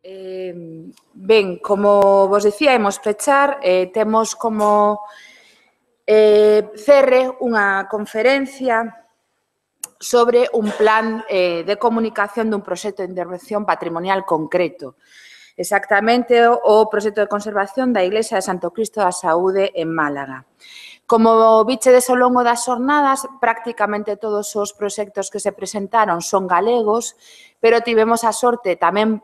Ben, como vos dicía, imos pechar, temos como cerre unha conferencia sobre un plan de comunicación dun proxecto de intervención patrimonial concreto. Exactamente o proxecto de conservación da Iglesia de Santo Cristo da Saúde en Málaga. Como vichedes ao longo das xornadas, prácticamente todos os proxectos que se presentaron son galegos, pero tivemos a sorte tamén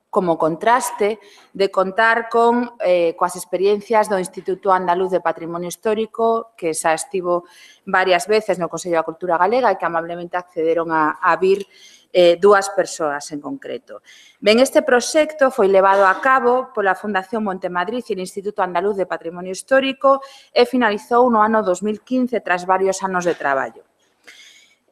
como contraste de contar coas experiencias do Instituto Andaluz de Patrimonio Histórico, que xa estivo varias veces no Consello da Cultura Galega e que amablemente accederon a vir dúas persoas en concreto. Ben, este proxecto foi levado a cabo pola Fundación Montemadrid e o Instituto Andaluz de Patrimonio Histórico e finalizou no ano 2015 tras varios anos de traballo.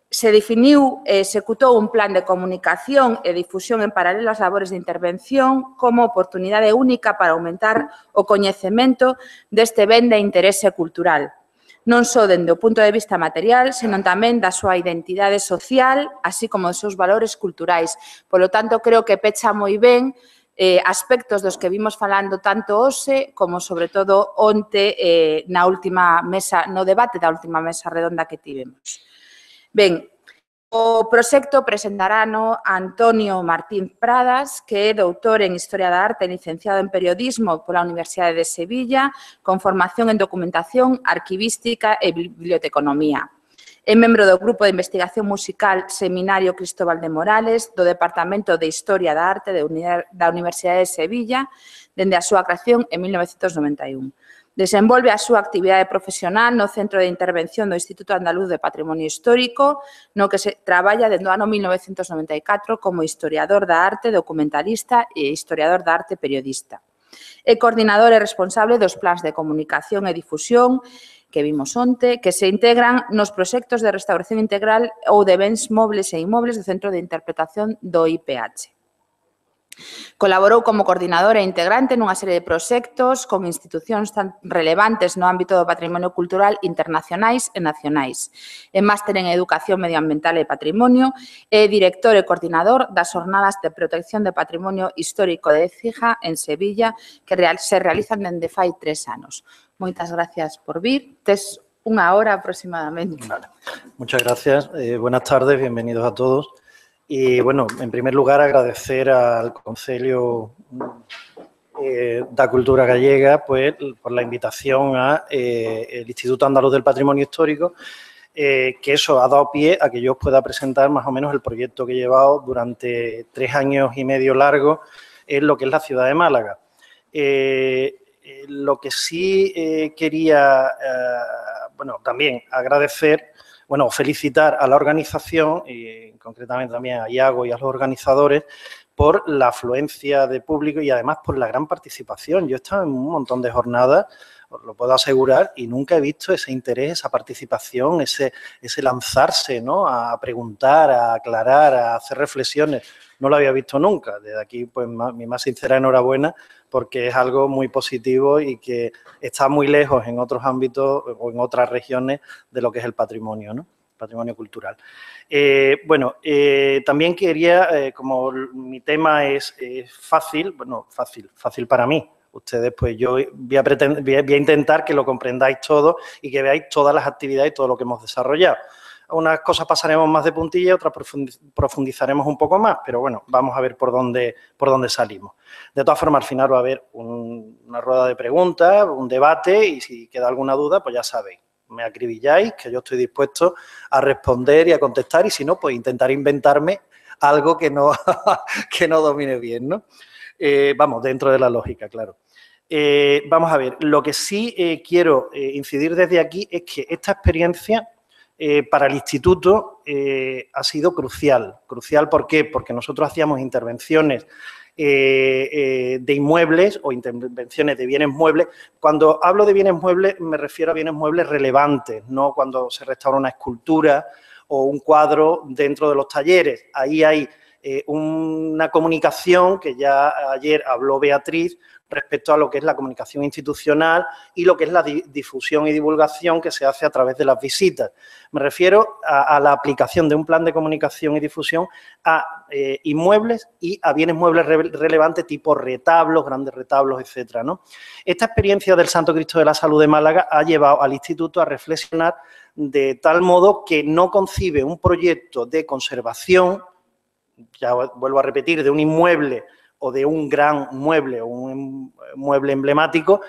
Se definiu e executou un plan de comunicación e difusión en paralelo ás labores de intervención como oportunidade única para aumentar o coñecemento deste ben de interese cultural, non só dende o punto de vista material, senón tamén da súa identidade social, así como dos seus valores culturais. Polo tanto, creo que pecha moi ben aspectos dos que vimos falando tanto hoxe como, sobre todo, onte no debate da última mesa redonda que tivemos. Ben, o proxecto presentarano Antonio Martín Pradas, que é doutor en Historia da Arte e licenciado en Periodismo pola Universidade de Sevilla, con formación en Documentación, Arquivística e Biblioteconomía. É membro do Grupo de Investigación Musical Seminario Cristóbal de Morales, do Departamento de Historia da Arte da Universidade de Sevilla, dende a súa creación en 1991. Desenvolve a súa actividade profesional no Centro de Intervención do Instituto Andaluz de Patrimonio Histórico, no que se traballa dende o ano 1994 como historiador da arte, documentalista e historiador da arte periodista. É coordinador e responsable dos plans de comunicación e difusión que vimos onte, que se integran nos proxectos de restauración integral ou de bens mobles e inmobles do Centro de Interpretación do IPH. Colaborou como coordinador e integrante nunha serie de proxectos con institucións tan relevantes no ámbito do patrimonio cultural internacionais e nacionais. É máster en Educación Medioambiental e Patrimonio e director e coordinador das Xornadas de Protección de Patrimonio Histórico de Écija en Sevilla, que se realizan dende fai 3 anos. Moitas gracias por vir. Tes unha hora aproximadamente. Vale. Muchas gracias. Buenas tardes, bienvenidos a todos. Y, bueno, en primer lugar, agradecer al Concello da Cultura Gallega pues, por la invitación al Instituto Andaluz del Patrimonio Histórico, que eso ha dado pie a que yo os pueda presentar más o menos el proyecto que he llevado durante 3 años y medio largo en lo que es la ciudad de Málaga. Lo que sí quería, bueno, también agradecer, bueno, felicitar a la organización y concretamente también a Iago y a los organizadores por la afluencia de público y además por la gran participación. Yo he estado en un montón de jornadas, os lo puedo asegurar, y nunca he visto ese interés, esa participación, ese lanzarse, ¿no?, a preguntar, a aclarar, a hacer reflexiones. No lo había visto nunca. Desde aquí, pues, mi más sincera enhorabuena, porque es algo muy positivo y que está muy lejos en otros ámbitos o en otras regiones de lo que es el patrimonio, ¿no? Patrimonio cultural. Bueno, también quería, como mi tema es fácil, bueno, fácil para mí. Ustedes, pues yo voy a intentar que lo comprendáis todo y que veáis todas las actividades y todo lo que hemos desarrollado. Unas cosas pasaremos más de puntilla, otras profundizaremos un poco más, pero bueno, vamos a ver por dónde salimos. De todas formas, al final va a haber una rueda de preguntas, un debate, y si queda alguna duda, pues ya sabéis, me acribilláis, que yo estoy dispuesto a responder y a contestar, y si no, pues intentaré inventarme algo que no domine bien, ¿no? Vamos, dentro de la lógica, claro. Vamos a ver, lo que sí quiero incidir desde aquí es que esta experiencia para el instituto ha sido crucial. ¿Crucial por qué? Porque nosotros hacíamos intervenciones de inmuebles o intervenciones de bienes muebles. Cuando hablo de bienes muebles me refiero a bienes muebles relevantes, no cuando se restaura una escultura o un cuadro dentro de los talleres. Ahí hay una comunicación que ya ayer habló Beatriz respecto a lo que es la comunicación institucional y lo que es la difusión y divulgación que se hace a través de las visitas. Me refiero a la aplicación de un plan de comunicación y difusión a inmuebles y a bienes muebles relevantes tipo retablos, grandes retablos, etcétera, ¿no? Esta experiencia del Santo Cristo de la Salud de Málaga ha llevado al Instituto a reflexionar de tal modo que no concibe un proyecto de conservación, ya vuelvo a repetir, de un inmueble o de un gran mueble o un mueble emblemático,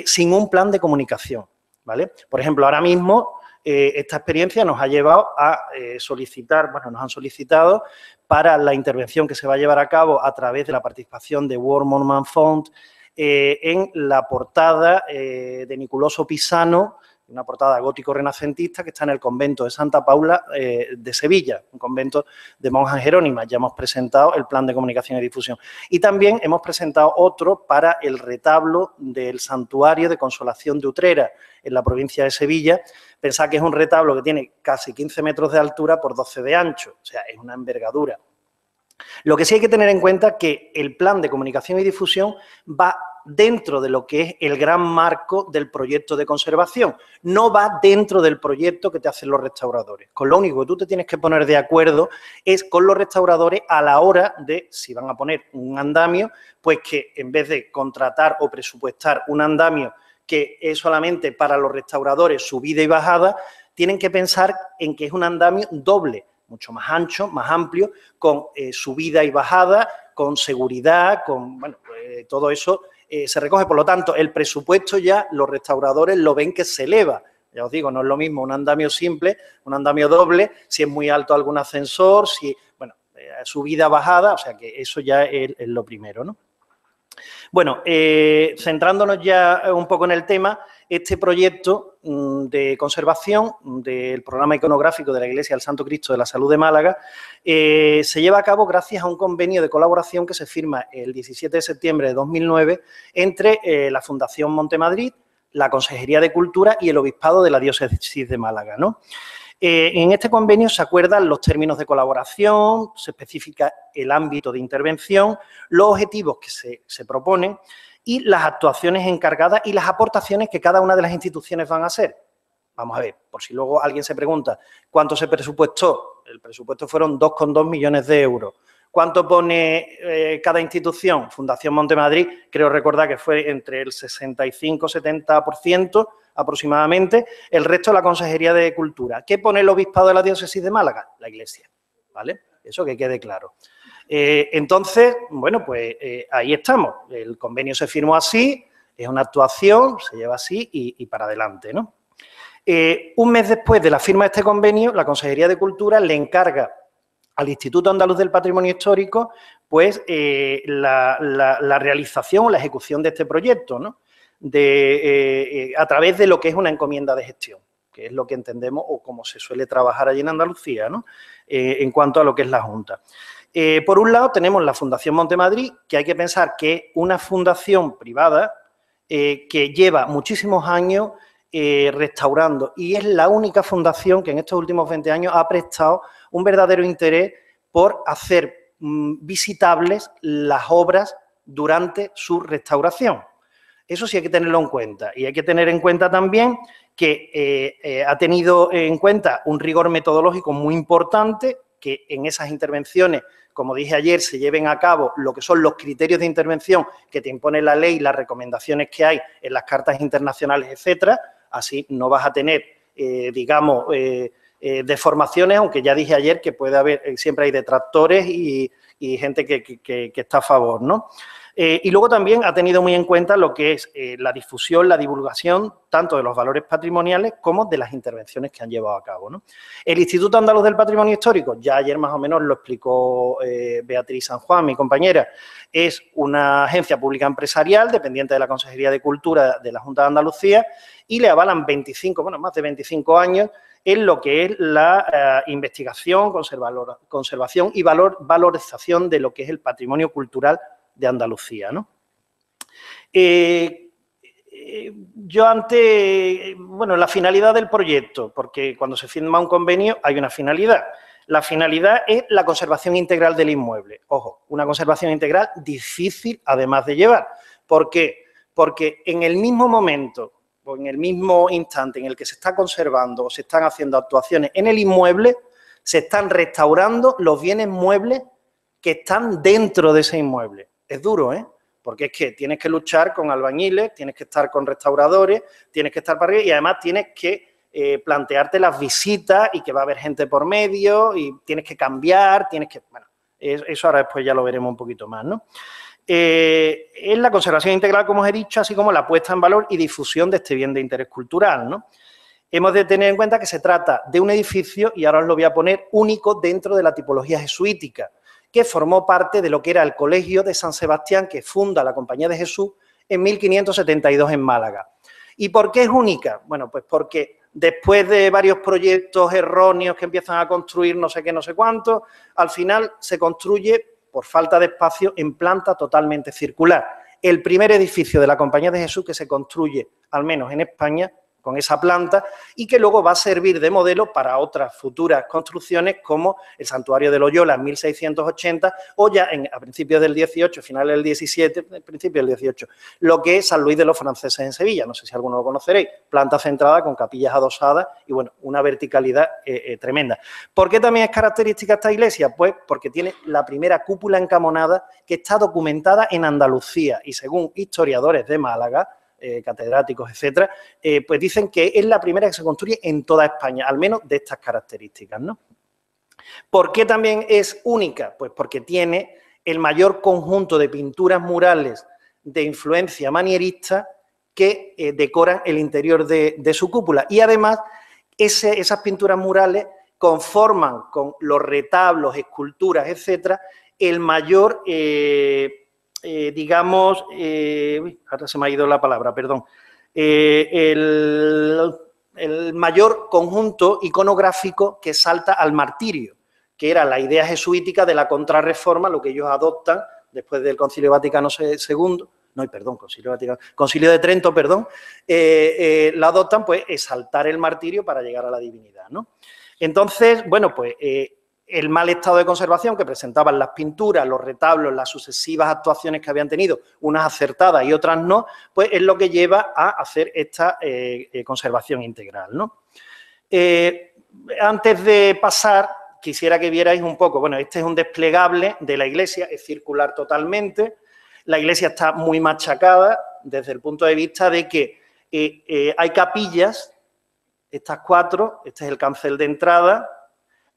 sin un plan de comunicación, ¿vale? Por ejemplo, ahora mismo esta experiencia nos ha llevado a solicitar, bueno, nos han solicitado para la intervención que se va a llevar a cabo a través de la participación de World Monument Fund en la portada de Niculoso Pisano, una portada gótico-renacentista que está en el convento de Santa Paula de Sevilla, un convento de monjas jerónimas. Ya hemos presentado el plan de comunicación y difusión. Y también hemos presentado otro para el retablo del Santuario de Consolación de Utrera, en la provincia de Sevilla. Pensad que es un retablo que tiene casi 15 metros de altura por 12 de ancho, o sea, es una envergadura. Lo que sí hay que tener en cuenta es que el plan de comunicación y difusión va dentro de lo que es el gran marco del proyecto de conservación, no va dentro del proyecto que te hacen los restauradores. Con lo único que tú te tienes que poner de acuerdo es con los restauradores a la hora de, si van a poner un andamio, pues que en vez de contratar o presupuestar un andamio que es solamente para los restauradores subida y bajada, tienen que pensar en que es un andamio doble, mucho más ancho, más amplio, con subida y bajada, con seguridad, con, bueno, todo eso se recoge. Por lo tanto, el presupuesto ya los restauradores lo ven que se eleva. Ya os digo, no es lo mismo un andamio simple, un andamio doble, si es muy alto algún ascensor, si, bueno, subida, bajada, o sea que eso ya es lo primero, ¿no? Bueno, centrándonos ya un poco en el tema, este proyecto de conservación del programa iconográfico de la Iglesia del Santo Cristo de la Salud de Málaga se lleva a cabo gracias a un convenio de colaboración que se firma el 17 de septiembre de 2009 entre la Fundación Montemadrid, la Consejería de Cultura y el Obispado de la Diócesis de Málaga, ¿no? En este convenio se acuerdan los términos de colaboración, se especifica el ámbito de intervención, los objetivos que se proponen y las actuaciones encargadas y las aportaciones que cada una de las instituciones van a hacer. Vamos a ver, por si luego alguien se pregunta, ¿cuánto se presupuestó? El presupuesto fueron 2,2 millones de euros. ¿Cuánto pone cada institución? Fundación Montemadrid, creo recordar que fue entre el 65-70% aproximadamente, el resto de la Consejería de Cultura. ¿Qué pone el Obispado de la Diócesis de Málaga? La Iglesia, ¿vale? Eso que quede claro. Entonces, bueno, pues ahí estamos. El convenio se firmó así, es una actuación, se lleva así y para adelante, ¿no? Un mes después de la firma de este convenio, la Consejería de Cultura le encarga al Instituto Andaluz del Patrimonio Histórico, pues, la realización o la ejecución de este proyecto, ¿no? A través de lo que es una encomienda de gestión, que es lo que entendemos o como se suele trabajar allí en Andalucía, ¿no? En cuanto a lo que es la Junta. Por un lado, tenemos la Fundación Montemadrid, que hay que pensar que es una fundación privada que lleva muchísimos años restaurando y es la única fundación que en estos últimos 20 años ha prestado un verdadero interés por hacer visitables las obras durante su restauración. Eso sí hay que tenerlo en cuenta y hay que tener en cuenta también que ha tenido en cuenta un rigor metodológico muy importante, que en esas intervenciones, como dije ayer, se lleven a cabo lo que son los criterios de intervención que te impone la ley, las recomendaciones que hay en las cartas internacionales, etcétera. Así no vas a tener, digamos, deformaciones, aunque ya dije ayer que puede haber, siempre hay detractores y gente que está a favor, ¿no? Y luego también ha tenido muy en cuenta lo que es la difusión, la divulgación, tanto de los valores patrimoniales como de las intervenciones que han llevado a cabo, ¿no? El Instituto Andaluz del Patrimonio Histórico, ya ayer más o menos lo explicó Beatriz San Juan, mi compañera, es una agencia pública empresarial dependiente de la Consejería de Cultura de la Junta de Andalucía y le avalan más de 25 años en lo que es la investigación, conservación y valorización de lo que es el patrimonio cultural de Andalucía, ¿no? Yo antes, bueno, la finalidad del proyecto, porque cuando se firma un convenio hay una finalidad. La finalidad es la conservación integral del inmueble. Ojo, una conservación integral difícil además de llevar. ¿Por qué? Porque en el mismo momento o en el mismo instante en el que se está conservando o se están haciendo actuaciones en el inmueble, se están restaurando los bienes muebles que están dentro de ese inmueble. Es duro, ¿eh? Porque es que tienes que luchar con albañiles, tienes que estar con restauradores, tienes que estar para arriba y además tienes que plantearte las visitas y que va a haber gente por medio y tienes que cambiar, tienes que... Bueno, eso ahora después ya lo veremos un poquito más, ¿no? Es la conservación integral, como os he dicho, así como la puesta en valor y difusión de este bien de interés cultural, ¿no? Hemos de tener en cuenta que se trata de un edificio, y ahora os lo voy a poner, único dentro de la tipología jesuítica, que formó parte de lo que era el Colegio de San Sebastián, que funda la Compañía de Jesús en 1572 en Málaga. ¿Y por qué es única? Bueno, pues porque después de varios proyectos erróneos que empiezan a construir no sé qué, no sé cuánto, al final se construye, por falta de espacio, en planta totalmente circular. El primer edificio de la Compañía de Jesús que se construye, al menos en España, con esa planta y que luego va a servir de modelo para otras futuras construcciones como el Santuario de Loyola en 1680 o ya a principios del 18, finales del 17, principios del 18, lo que es San Luis de los Franceses en Sevilla, no sé si alguno lo conoceréis, planta centrada con capillas adosadas y bueno, una verticalidad tremenda. ¿Por qué también es característica esta iglesia? Pues porque tiene la primera cúpula encamonada que está documentada en Andalucía y según historiadores de Málaga, catedráticos, etcétera, pues dicen que es la primera que se construye en toda España, al menos de estas características, ¿no? ¿Por qué también es única? Pues porque tiene el mayor conjunto de pinturas murales de influencia manierista que decoran el interior de su cúpula. Y además, esas pinturas murales conforman con los retablos, esculturas, etcétera, el mayor... digamos, ahora se me ha ido la palabra, perdón, el mayor conjunto iconográfico que salta al martirio, que era la idea jesuítica de la contrarreforma, lo que ellos adoptan después del Concilio Vaticano II, Concilio de Trento, perdón, la adoptan, pues, exaltar el martirio para llegar a la divinidad, ¿no? Entonces, bueno, pues... el mal estado de conservación que presentaban las pinturas, los retablos, las sucesivas actuaciones que habían tenido, unas acertadas y otras no, pues es lo que lleva a hacer esta conservación integral, ¿no? Antes de pasar, quisiera que vierais un poco, bueno, este es un desplegable de la iglesia, es circular totalmente, la iglesia está muy machacada desde el punto de vista de que hay capillas, estas 4, este es el cancel de entrada,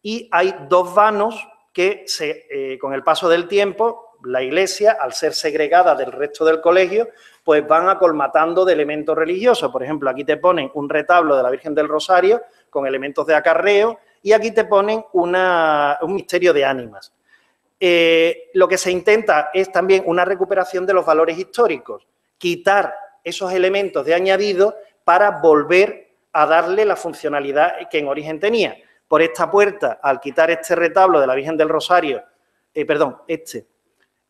y hay 2 vanos que, con el paso del tiempo, la iglesia, al ser segregada del resto del colegio, pues van acolmatando de elementos religiosos. Por ejemplo, aquí te ponen un retablo de la Virgen del Rosario con elementos de acarreo y aquí te ponen un misterio de ánimas. Lo que se intenta es también una recuperación de los valores históricos, quitar esos elementos de añadido para volver a darle la funcionalidad que en origen tenía. Por esta puerta, al quitar este retablo de la Virgen del Rosario,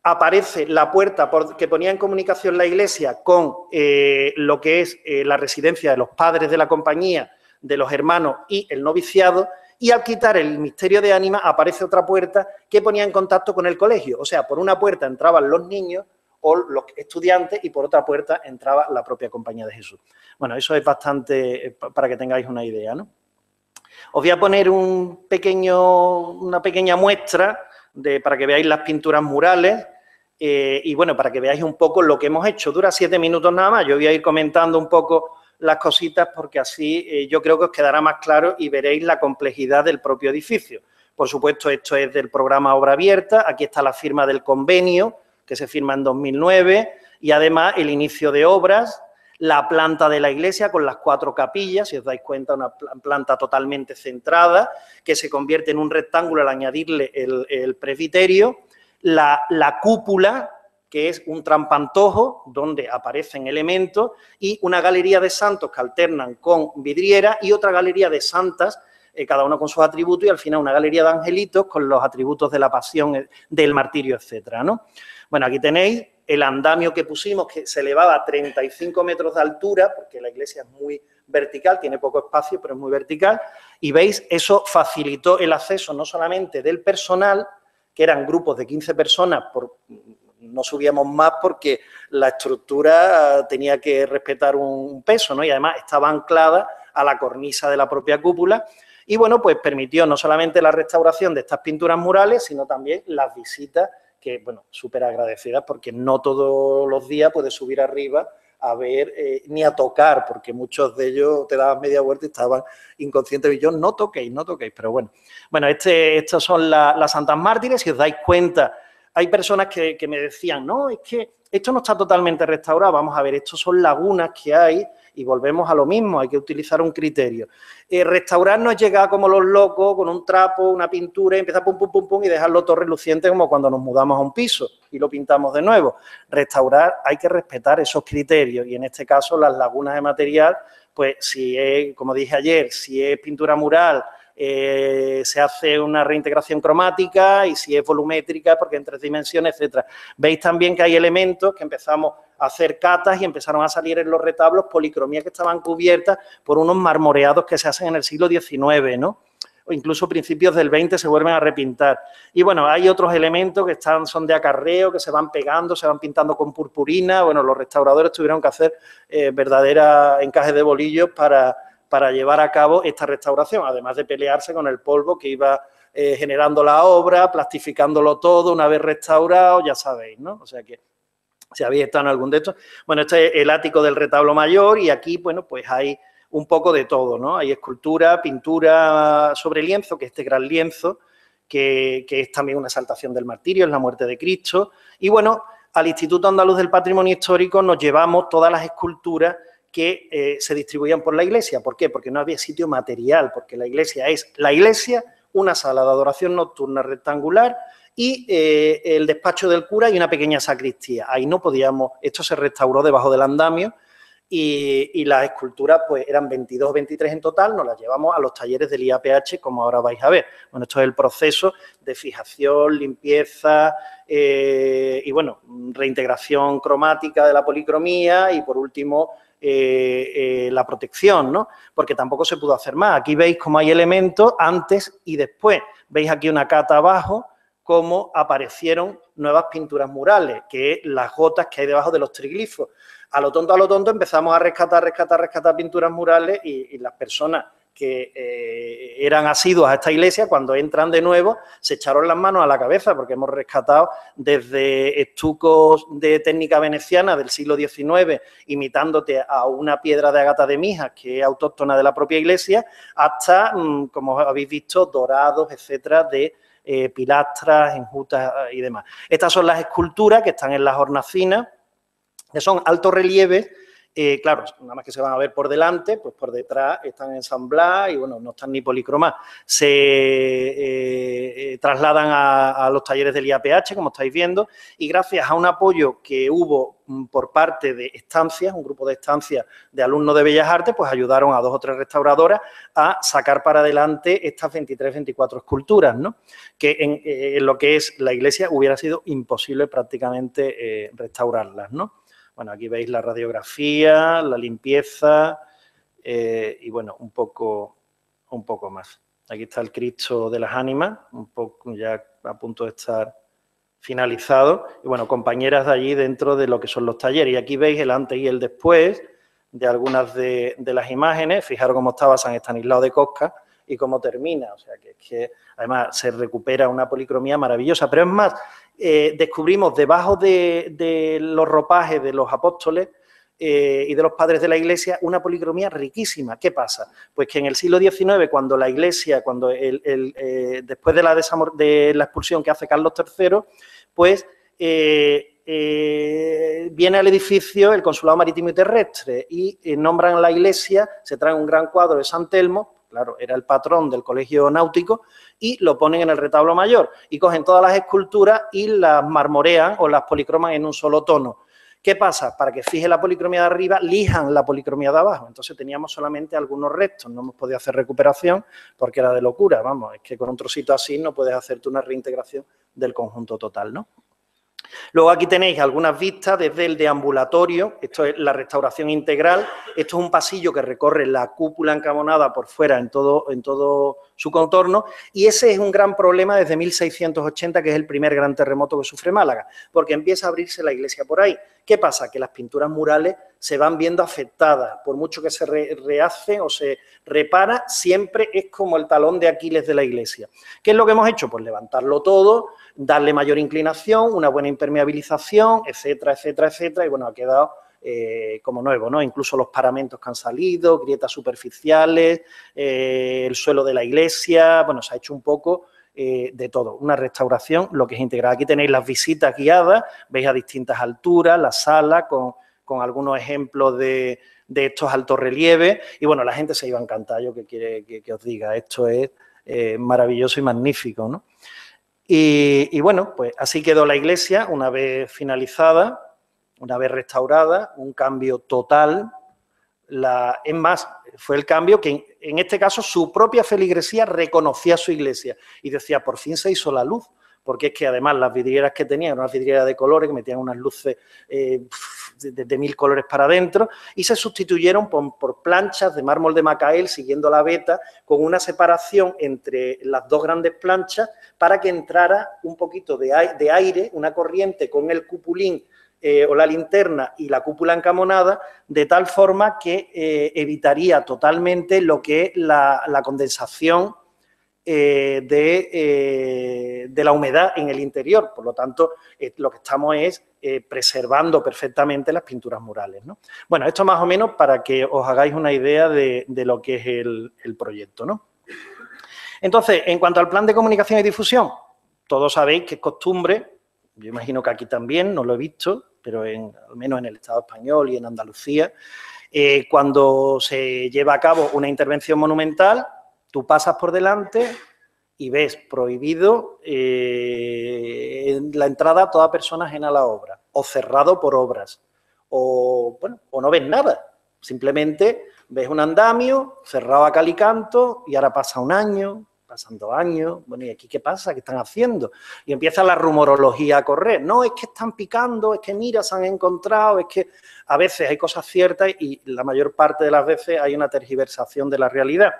aparece la puerta que ponía en comunicación la iglesia con lo que es la residencia de los padres de la compañía, de los hermanos y el noviciado, y al quitar el misterio de ánima aparece otra puerta que ponía en contacto con el colegio. O sea, por una puerta entraban los niños o los estudiantes y por otra puerta entraba la propia Compañía de Jesús. Bueno, eso es bastante para que tengáis una idea, ¿no? Os voy a poner una pequeña muestra para que veáis las pinturas murales y, bueno, para que veáis un poco lo que hemos hecho. Dura 7 minutos nada más. Yo voy a ir comentando un poco las cositas porque así yo creo que os quedará más claro y veréis la complejidad del propio edificio. Por supuesto, esto es del programa Obra Abierta. Aquí está la firma del convenio, que se firma en 2009, y además el inicio de obras, la planta de la iglesia con las 4 capillas, si os dais cuenta, una planta totalmente centrada, que se convierte en un rectángulo al añadirle el presbiterio, la cúpula, que es un trampantojo donde aparecen elementos, y una galería de santos que alternan con vidriera y otra galería de santas, cada uno con sus atributos, y al final una galería de angelitos con los atributos de la pasión, del martirio, etcétera, ¿no? Bueno, aquí tenéis el andamio que pusimos, que se elevaba a 35 metros de altura, porque la iglesia es muy vertical, tiene poco espacio, pero es muy vertical. Y veis, eso facilitó el acceso no solamente del personal, que eran grupos de 15 personas, no subíamos más porque la estructura tenía que respetar un peso, ¿no? Y además estaba anclada a la cornisa de la propia cúpula. Y bueno, pues permitió no solamente la restauración de estas pinturas murales, sino también las visitas, que, bueno, súper agradecidas, porque no todos los días puedes subir arriba a ver ni a tocar, porque muchos de ellos te daban media vuelta y estaban inconscientes. Y yo, no toquéis, pero bueno. Bueno, estas son las Santas Mártires. Si os dais cuenta, hay personas que me decían, no, es que esto no está totalmente restaurado. Vamos a ver, estos son lagunas que hay y volvemos a lo mismo, hay que utilizar un criterio. Restaurar no es llegar como los locos con un trapo, una pintura y empezar pum, pum, pum, pum y dejarlo todo reluciente como cuando nos mudamos a un piso y lo pintamos de nuevo. Restaurar hay que respetar esos criterios y en este caso las lagunas de material, pues si es, como dije ayer, si es pintura mural, se hace una reintegración cromática y si es volumétrica porque en 3 dimensiones, etcétera. Veis también que hay elementos que empezamos a hacer catas y empezaron a salir en los retablos policromías que estaban cubiertas por unos marmoreados que se hacen en el siglo XIX, ¿no? O incluso principios del XX se vuelven a repintar. Y bueno, hay otros elementos que son de acarreo, que se van pegando, se van pintando con purpurina. Bueno, los restauradores tuvieron que hacer verdaderas encajes de bolillos para llevar a cabo esta restauración, además de pelearse con el polvo que iba generando la obra, plastificándolo todo una vez restaurado, ya sabéis, ¿no? O sea que si habéis estado en algún de estos. Bueno, este es el ático del retablo mayor y aquí, bueno, pues hay un poco de todo, ¿no? Hay escultura, pintura sobre lienzo, que es este gran lienzo, que es también una exaltación del martirio, es la muerte de Cristo. Y bueno, al Instituto Andaluz del Patrimonio Histórico nos llevamos todas las esculturas que se distribuían por la iglesia. ¿Por qué? Porque no había sitio material, porque la iglesia es la iglesia, una sala de adoración nocturna rectangular y el despacho del cura y una pequeña sacristía. Ahí no podíamos, esto se restauró debajo del andamio y las esculturas pues eran 22 o 23 en total, nos las llevamos a los talleres del IAPH, como ahora vais a ver. Bueno, esto es el proceso de fijación, limpieza y bueno, reintegración cromática de la policromía y por último la protección, ¿no? Porque tampoco se pudo hacer más. Aquí veis cómo hay elementos antes y después. Veis aquí una cata abajo, cómo aparecieron nuevas pinturas murales, que es las gotas que hay debajo de los triglifos. A lo tonto empezamos a rescatar pinturas murales y las personas que eran asiduos a esta iglesia, cuando entran de nuevo, se echaron las manos a la cabeza porque hemos rescatado desde estucos de técnica veneciana del siglo XIX, imitándote a una piedra de Ágata de Mijas, que es autóctona de la propia iglesia, hasta, como habéis visto, dorados, etcétera, de pilastras, enjutas y demás. Estas son las esculturas que están en las hornacinas, que son altos relieves. Claro, nada más que se van a ver por delante, pues por detrás están ensambladas y, bueno, no están ni policromadas. Se trasladan a los talleres del IAPH, como estáis viendo, y gracias a un apoyo que hubo por parte de estancias, un grupo de estancias de alumnos de Bellas Artes, pues ayudaron a 2 o 3 restauradoras a sacar para adelante estas 23, 24 esculturas, ¿no? Que en lo que es la iglesia hubiera sido imposible prácticamente restaurarlas, ¿no? Bueno, aquí veis la radiografía, la limpieza y, bueno, un poco más. Aquí está el Cristo de las Ánimas, un poco ya a punto de estar finalizado. Y, bueno, compañeras de allí dentro de lo que son los talleres. Y aquí veis el antes y el después de algunas de las imágenes. Fijaros cómo estaba San Estanislao de Cosca y cómo termina. O sea, que además se recupera una policromía maravillosa. Pero es más, descubrimos debajo de los ropajes de los apóstoles y de los padres de la Iglesia una policromía riquísima. ¿Qué pasa? Pues que en el siglo XIX, cuando la Iglesia, después de la expulsión que hace Carlos III, pues viene al edificio el Consulado Marítimo y Terrestre y nombran la iglesia, se trae un gran cuadro de San Telmo, claro, era el patrón del colegio náutico, y lo ponen en el retablo mayor y cogen todas las esculturas y las marmorean o las policroman en un solo tono. ¿Qué pasa? Para que fije la policromía de arriba, lijan la policromía de abajo. Entonces teníamos solamente algunos restos, no hemos podido hacer recuperación porque era de locura. Vamos, es que con un trocito así no puedes hacerte una reintegración del conjunto total, ¿no? Luego aquí tenéis algunas vistas desde el deambulatorio, esto es la restauración integral, esto es un pasillo que recorre la cúpula encamonada por fuera en todo su contorno, y ese es un gran problema desde 1680, que es el primer gran terremoto que sufre Málaga, porque empieza a abrirse la iglesia por ahí. ¿Qué pasa? Que las pinturas murales se van viendo afectadas, por mucho que se rehacen o se repara, siempre es como el talón de Aquiles de la iglesia. ¿Qué es lo que hemos hecho? Pues levantarlo todo, darle mayor inclinación, una buena impermeabilización, etcétera, etcétera, etcétera, y bueno, ha quedado como nuevo, ¿no? Incluso los paramentos que han salido, grietas superficiales, el suelo de la iglesia, bueno, se ha hecho un poco de todo, una restauración, lo que es integral. Aquí tenéis las visitas guiadas, veis a distintas alturas, la sala con algunos ejemplos de estos altos relieves, y bueno, la gente se iba a encantar, yo que quiere que os diga, esto es maravilloso y magnífico, ¿no? Y bueno, pues así quedó la iglesia una vez finalizada, una vez restaurada, un cambio total. Es más, fue el cambio que en este caso su propia feligresía reconocía su iglesia y decía, por fin se hizo la luz, porque es que además las vidrieras que tenían eran unas vidrieras de colores que metían unas luces de 1000 colores para adentro, y se sustituyeron por planchas de mármol de Macael siguiendo la veta, con una separación entre las dos grandes planchas para que entrara un poquito de aire, una corriente con el cupulín o la linterna y la cúpula encamonada, de tal forma que evitaría totalmente lo que es la condensación de la humedad en el interior. Por lo tanto, lo que estamos es preservando perfectamente las pinturas murales, ¿no? Bueno, esto más o menos para que os hagáis una idea de lo que es el proyecto, ¿no? Entonces, en cuanto al plan de comunicación y difusión, todos sabéis que es costumbre, yo imagino que aquí también, no lo he visto, pero al menos en el Estado español y en Andalucía, cuando se lleva a cabo una intervención monumental, tú pasas por delante y ves prohibido la entrada a toda persona ajena a la obra, o cerrado por obras, o no ves nada, simplemente ves un andamio cerrado a cal y canto, y ahora pasa un año, pasan 2 años, bueno, ¿y aquí qué pasa? ¿Qué están haciendo? Y empieza la rumorología a correr. No, es que están picando, es que mira, se han encontrado, es que a veces hay cosas ciertas y la mayor parte de las veces hay una tergiversación de la realidad.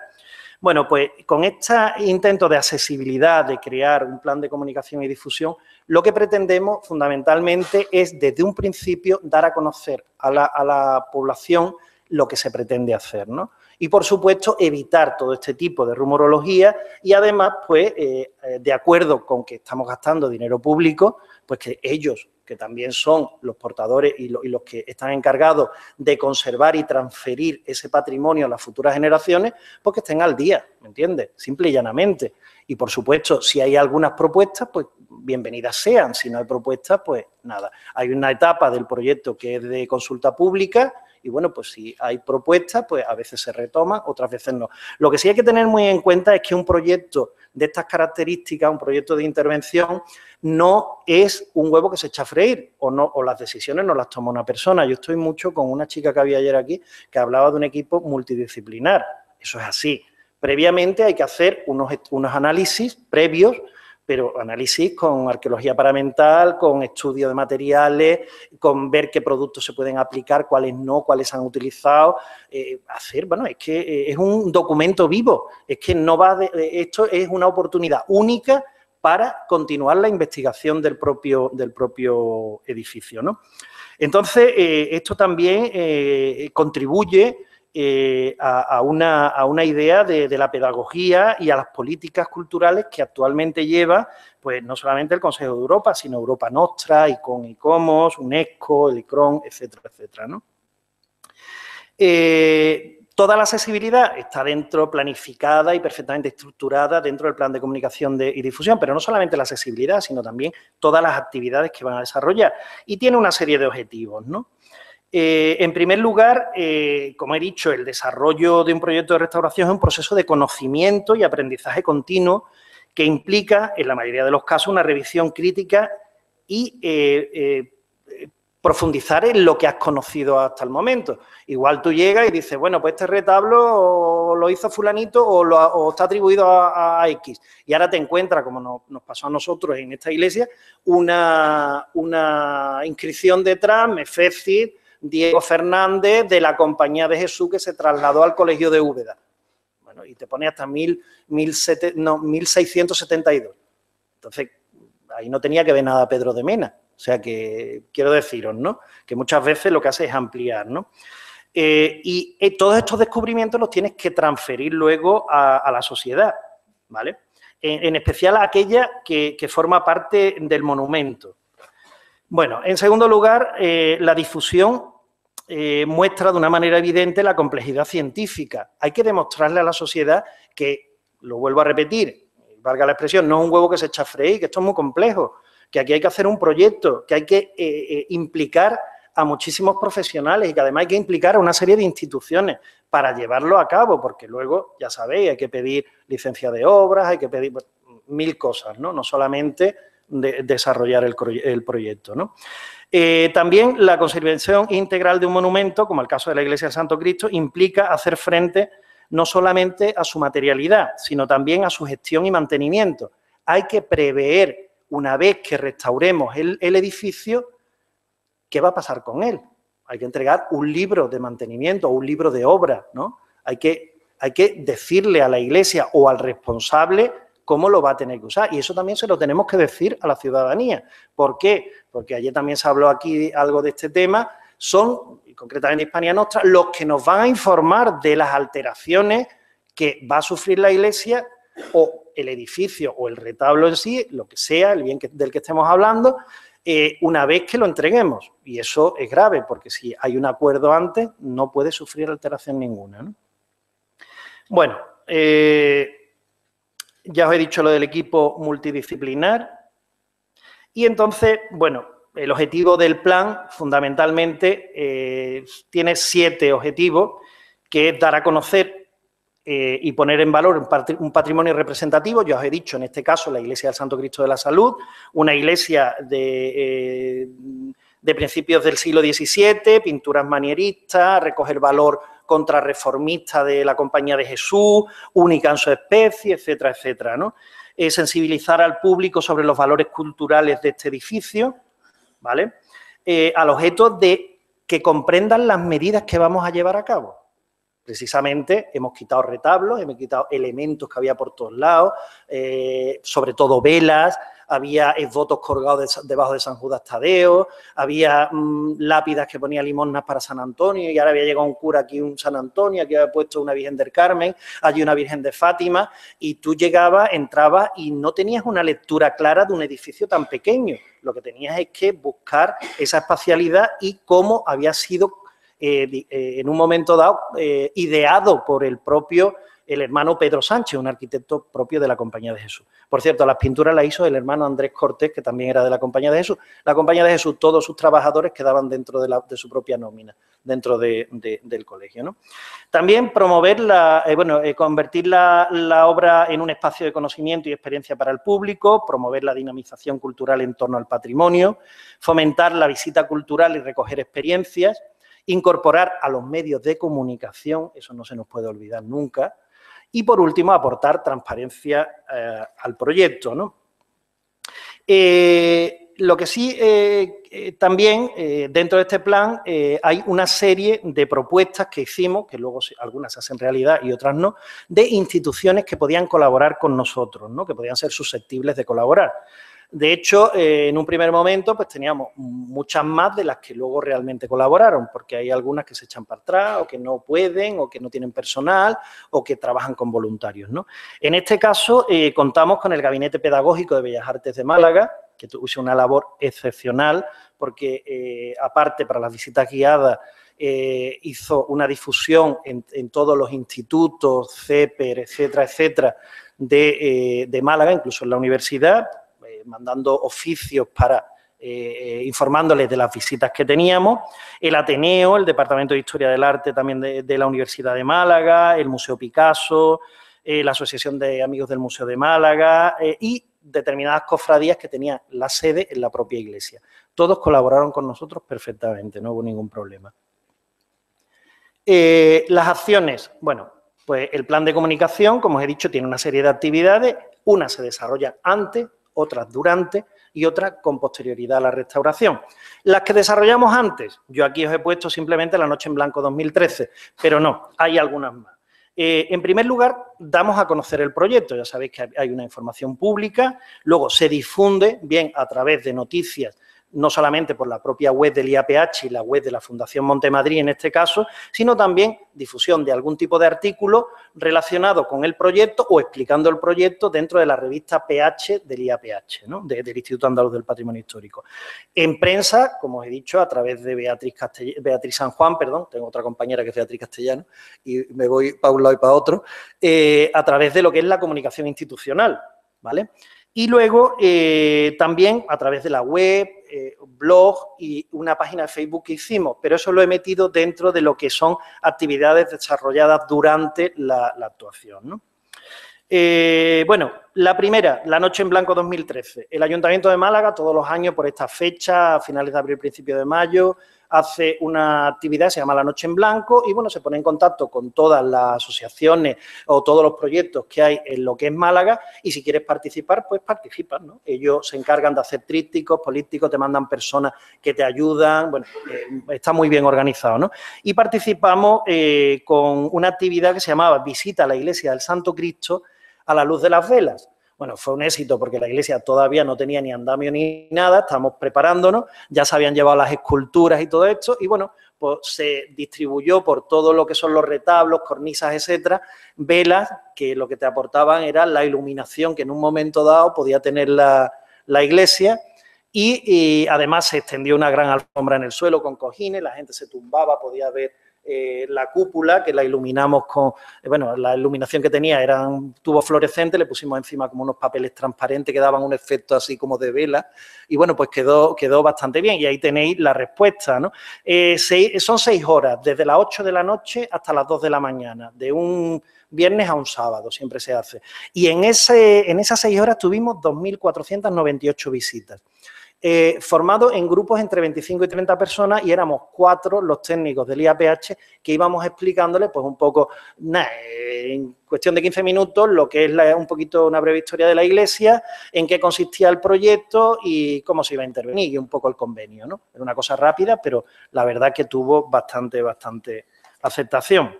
Bueno, pues con este intento de accesibilidad, de crear un plan de comunicación y difusión, lo que pretendemos fundamentalmente es desde un principio dar a conocer a la población lo que se pretende hacer, ¿no? Y, por supuesto, evitar todo este tipo de rumorología y, además, pues, de acuerdo con que estamos gastando dinero público, pues que ellos, que también son los portadores y los que están encargados de conservar y transferir ese patrimonio a las futuras generaciones, pues que estén al día, ¿me entiendes? Simple y llanamente. Y, por supuesto, si hay algunas propuestas, pues bienvenidas sean. Si no hay propuestas, pues nada. Hay una etapa del proyecto que es de consulta pública y, bueno, pues si hay propuestas, pues a veces se retoman, otras veces no. Lo que sí hay que tener muy en cuenta es que un proyecto de estas características, un proyecto de intervención, no es un huevo que se echa a freír o las decisiones no las toma una persona. Yo estoy mucho con una chica que había ayer aquí que hablaba de un equipo multidisciplinar. Eso es así. Previamente hay que hacer unos análisis previos, pero análisis con arqueología paramental, con estudio de materiales, con ver qué productos se pueden aplicar, cuáles no, cuáles se han utilizado. Bueno, es que es un documento vivo, es que no va esto es una oportunidad única para continuar la investigación del propio edificio, ¿no? Entonces, esto también contribuye a una idea de la pedagogía y a las políticas culturales que actualmente lleva, pues no solamente el Consejo de Europa, sino Europa Nostra, ICON, ICOMOS, UNESCO, el ICRON, etcétera, etcétera, ¿no? Toda la accesibilidad está dentro, planificada y perfectamente estructurada dentro del plan de comunicación y difusión, pero no solamente la accesibilidad, sino también todas las actividades que van a desarrollar. Y tiene una serie de objetivos, ¿no? En primer lugar, como he dicho, el desarrollo de un proyecto de restauración es un proceso de conocimiento y aprendizaje continuo que implica, en la mayoría de los casos, una revisión crítica y profundizar en lo que has conocido hasta el momento. Igual tú llegas y dices, bueno, pues este retablo lo hizo fulanito o está atribuido a X. Y ahora te encuentras, como nos pasó a nosotros en esta iglesia, una inscripción detrás, Mefécid, Diego Fernández, de la Compañía de Jesús, que se trasladó al colegio de Úbeda. Bueno, y te pone hasta 1672. Entonces, ahí no tenía que ver nada Pedro de Mena. O sea que quiero deciros, ¿no?, que muchas veces lo que hace es ampliar, ¿no? Y todos estos descubrimientos los tienes que transferir luego a la sociedad, ¿vale? En especial a aquella que forma parte del monumento. Bueno, en segundo lugar, la difusión muestra de una manera evidente la complejidad científica. Hay que demostrarle a la sociedad que, lo vuelvo a repetir, valga la expresión, no es un huevo que se echa a freír, que esto es muy complejo, que aquí hay que hacer un proyecto, que hay que implicar a muchísimos profesionales y que además hay que implicar a una serie de instituciones para llevarlo a cabo, porque luego, ya sabéis, hay que pedir licencia de obras, hay que pedir mil cosas, ¿no? No solamente desarrollar el proyecto, ¿no? También la conservación integral de un monumento, como el caso de la Iglesia del Santo Cristo, implica hacer frente no solamente a su materialidad, sino también a su gestión y mantenimiento. Hay que prever, una vez que restauremos el edificio, ¿qué va a pasar con él? Hay que entregar un libro de mantenimiento o un libro de obra, ¿no? Hay que decirle a la Iglesia o al responsable cómo lo va a tener que usar. Y eso también se lo tenemos que decir a la ciudadanía. ¿Por qué? Porque ayer también se habló aquí algo de este tema. Son, y concretamente Hispania Nostra, los que nos van a informar de las alteraciones que va a sufrir la Iglesia o el edificio o el retablo en sí, lo que sea, el bien del que estemos hablando, una vez que lo entreguemos. Y eso es grave, porque si hay un acuerdo antes, no puede sufrir alteración ninguna, ¿no? Bueno, ya os he dicho lo del equipo multidisciplinar. Y entonces, bueno, el objetivo del plan, fundamentalmente, tiene 7 objetivos, que es dar a conocer y poner en valor un patrimonio representativo. Ya os he dicho, en este caso, la Iglesia del Santo Cristo de la Salud, una iglesia de principios del siglo XVII, pinturas manieristas, recoger valor contrarreformista de la Compañía de Jesús, única en su especie, etcétera, etcétera, ¿no? Sensibilizar al público sobre los valores culturales de este edificio, ¿vale? Al objeto de que comprendan las medidas que vamos a llevar a cabo. Precisamente hemos quitado retablos, hemos quitado elementos que había por todos lados, sobre todo velas, había esvotos colgados debajo de San Judas Tadeo, había lápidas que ponía limosnas para San Antonio y ahora había llegado un cura aquí, un San Antonio, aquí había puesto una Virgen del Carmen, allí una Virgen de Fátima, y tú llegabas, entrabas y no tenías una lectura clara de un edificio tan pequeño. Lo que tenías es que buscar esa espacialidad y cómo había sido en un momento dado, ideado por el hermano Pedro Sánchez, un arquitecto propio de la Compañía de Jesús. Por cierto, las pinturas las hizo el hermano Andrés Cortés, que también era de la Compañía de Jesús. La Compañía de Jesús, todos sus trabajadores quedaban dentro de su propia nómina, dentro del colegio, ¿no? También promover convertir la obra en un espacio de conocimiento y experiencia para el público, promover la dinamización cultural en torno al patrimonio, fomentar la visita cultural y recoger experiencias, incorporar a los medios de comunicación, eso no se nos puede olvidar nunca, y por último aportar transparencia al proyecto, ¿no? Lo que sí también dentro de este plan hay una serie de propuestas que hicimos, que luego algunas se hacen realidad y otras no, de instituciones que podían colaborar con nosotros, ¿no? Que podían ser susceptibles de colaborar. De hecho, en un primer momento, pues teníamos muchas más de las que luego realmente colaboraron, porque hay algunas que se echan para atrás, o que no pueden, o que no tienen personal, o que trabajan con voluntarios, ¿no? En este caso, contamos con el Gabinete Pedagógico de Bellas Artes de Málaga, que hizo una labor excepcional, porque aparte para las visitas guiadas, hizo una difusión en todos los institutos, CEPER, etcétera, etcétera, de Málaga, incluso en la universidad, mandando oficios para informándoles de las visitas que teníamos, el Ateneo, el Departamento de Historia del Arte también de la Universidad de Málaga, el Museo Picasso, la Asociación de Amigos del Museo de Málaga y determinadas cofradías que tenían la sede en la propia iglesia. Todos colaboraron con nosotros perfectamente, no hubo ningún problema. Las acciones, bueno, pues el plan de comunicación, como os he dicho, tiene una serie de actividades, unas se desarrollan antes, otras durante y otras con posterioridad a la restauración. Las que desarrollamos antes, yo aquí os he puesto simplemente la Noche en Blanco 2013, pero no, hay algunas más. En primer lugar, damos a conocer el proyecto, ya sabéis que hay una información pública, luego se difunde bien a través de noticias, no solamente por la propia web del IAPH y la web de la Fundación Montemadrid en este caso, sino también difusión de algún tipo de artículo relacionado con el proyecto o explicando el proyecto dentro de la revista PH del IAPH, ¿no? Del Instituto Andaluz del Patrimonio Histórico. En prensa, como os he dicho, a través de Beatriz San Juan, perdón, tengo otra compañera que es Beatriz Castellano y me voy para un lado y para otro, a través de lo que es la comunicación institucional, ¿vale? Y luego también a través de la web, blog y una página de Facebook que hicimos, pero eso lo he metido dentro de lo que son actividades desarrolladas durante la actuación, ¿no? Bueno, la primera, la Noche en Blanco 2013. El Ayuntamiento de Málaga todos los años por esta fecha, a finales de abril, principio de mayo, hace una actividad que se llama la Noche en Blanco y, bueno, se pone en contacto con todas las asociaciones o todos los proyectos que hay en lo que es Málaga y si quieres participar, pues participas, ¿no? Ellos se encargan de hacer trípticos, polípticos, te mandan personas que te ayudan, bueno, está muy bien organizado, ¿no? Y participamos con una actividad que se llamaba Visita a la Iglesia del Santo Cristo a la luz de las velas. Bueno, fue un éxito porque la iglesia todavía no tenía ni andamio ni nada, estábamos preparándonos, ya se habían llevado las esculturas y todo esto, y bueno, pues se distribuyó por todo lo que son los retablos, cornisas, etcétera, velas que lo que te aportaban era la iluminación que en un momento dado podía tener la iglesia y además se extendió una gran alfombra en el suelo con cojines, la gente se tumbaba, podía ver la cúpula, que la iluminamos con, bueno, la iluminación que tenía eran tubos fluorescentes, le pusimos encima como unos papeles transparentes que daban un efecto así como de vela y bueno, pues quedó bastante bien y ahí tenéis la respuesta, ¿no? Son 6 horas, desde las 8 de la noche hasta las 2 de la mañana, de un viernes a un sábado, siempre se hace. Y en esas 6 horas tuvimos 2.498 visitas. Formado en grupos entre 25 y 30 personas y éramos 4 los técnicos del IAPH que íbamos explicándoles pues un poco, en cuestión de 15 minutos, lo que es un poquito una breve historia de la iglesia, en qué consistía el proyecto y cómo se iba a intervenir y un poco el convenio, ¿no? Era una cosa rápida, pero la verdad que tuvo bastante aceptación.